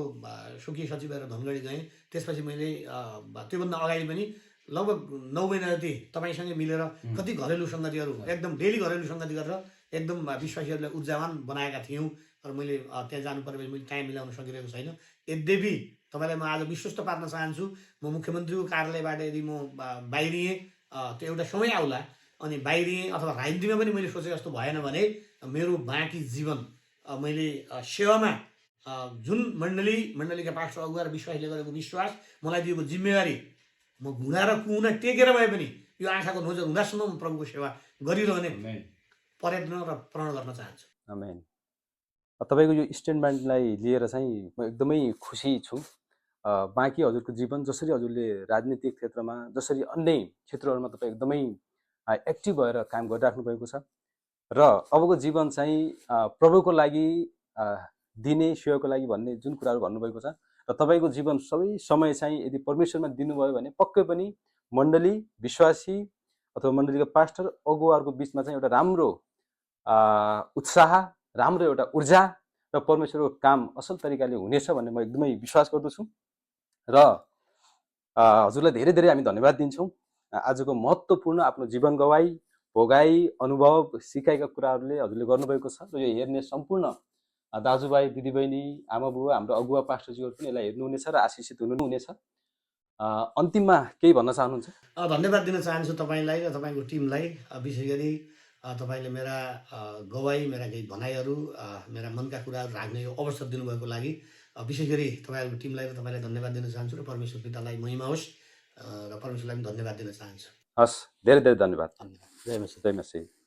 स्वकीय सचिव भएर धनगढी गएँ, त्यसपछि मैले त्योभन्दा अगाडि पनि लगभग 9 महिना जति तपाईँसँगै मिलेर कति घरेलु सङ्गतिहरू, एकदम डेली घरेलु सङ्गति गरेर एकदम विश्वासीहरूलाई ऊर्जावान बनाएका थियौँ। तर मैले त्यहाँ जानु पर्यो भने मैले टाइम मिलाउन सकिरहेको छैन। यद्यपि तपाईँलाई म आज विश्वस्त पार्न चाहन्छु, म मुख्यमन्त्रीको कार्यालयबाट यदि म बाहिरिएँ, त्यो एउटा समय आउला अनि बाहिरिएँ अथवा राजनीतिमा पनि मैले सोचे जस्तो भएन भने मेरो बाँकी जीवन मैले सेवामा जुन मण्डलीका पास्टर अगुवा र विश्वासीले गरेको विश्वास, मलाई दिएको जिम्मेवारी, म घुँडा र कुहुना टेकेर भए पनि यो आँखाको नोजर हुँदासम्म म प्रभुको सेवा गरिरहने प्रयत्न र प्रण गर्न चाहन्छु। आमेन। तपाईँको यो स्टेटमेन्टलाई लिएर चाहिँ म एकदमै खुसी छु। बाँकी हजुरको जीवन जसरी हजुरले राजनीतिक क्षेत्रमा, जसरी अन्य क्षेत्रहरूमा तपाईँ एकदमै एक्टिभ भएर काम गरिराख्नु भएको छ र अबको जीवन चाहिँ प्रभुको लागि दिने, सेवाको लागि भन्ने जुन कुराहरू भन्नुभएको छ र तपाईँको जीवन सबै समय चाहिँ यदि परमेश्वरमा दिनुभयो भने पक्कै पनि मण्डली, विश्वासी अथवा मण्डलीको पास्टर अगुवाहरूको बिचमा चाहिँ एउटा राम्रो उत्साह, राम्रो एउटा ऊर्जा र परमेश्वरको काम असल तरिकाले हुनेछ भन्ने म एकदमै विश्वास गर्दछु। र हजुरलाई धेरै धेरै हामी धन्यवाद दिन्छौँ। आजको महत्त्वपूर्ण आफ्नो जीवन गवाई, भोगाई, अनुभव, सिकाइका कुराहरूले हजुरले गर्नुभएको छ र यो हेर्ने सम्पूर्ण दाजुभाइ, दिदीबहिनी, आमा बुवा, हाम्रो अगुवा पास्टरजीहरू पनि यसलाई हेर्नुहुनेछ र आशिषित हुनुहुनेछ। अन्तिममा केही भन्न चाहनुहुन्छ? धन्यवाद दिन चाहन्छु तपाईँलाई र तपाईँको टिमलाई। विशेष गरी तपाईँले मेरा गवाई, मेरा केही भनाइहरू, मेरा मनका कुराहरू राख्ने यो अवसर दिनुभएको लागि विशेष गरी तपाईँहरूको टिमलाई र तपाईँलाई धन्यवाद दिन चाहन्छु र परमेश्वर पितालाई महिमा होस् र परमेश्वरलाई पनि धन्यवाद दिन चाहन्छु। हस्, धेरै धेरै धन्यवाद। जय मसीह। जय मसीह।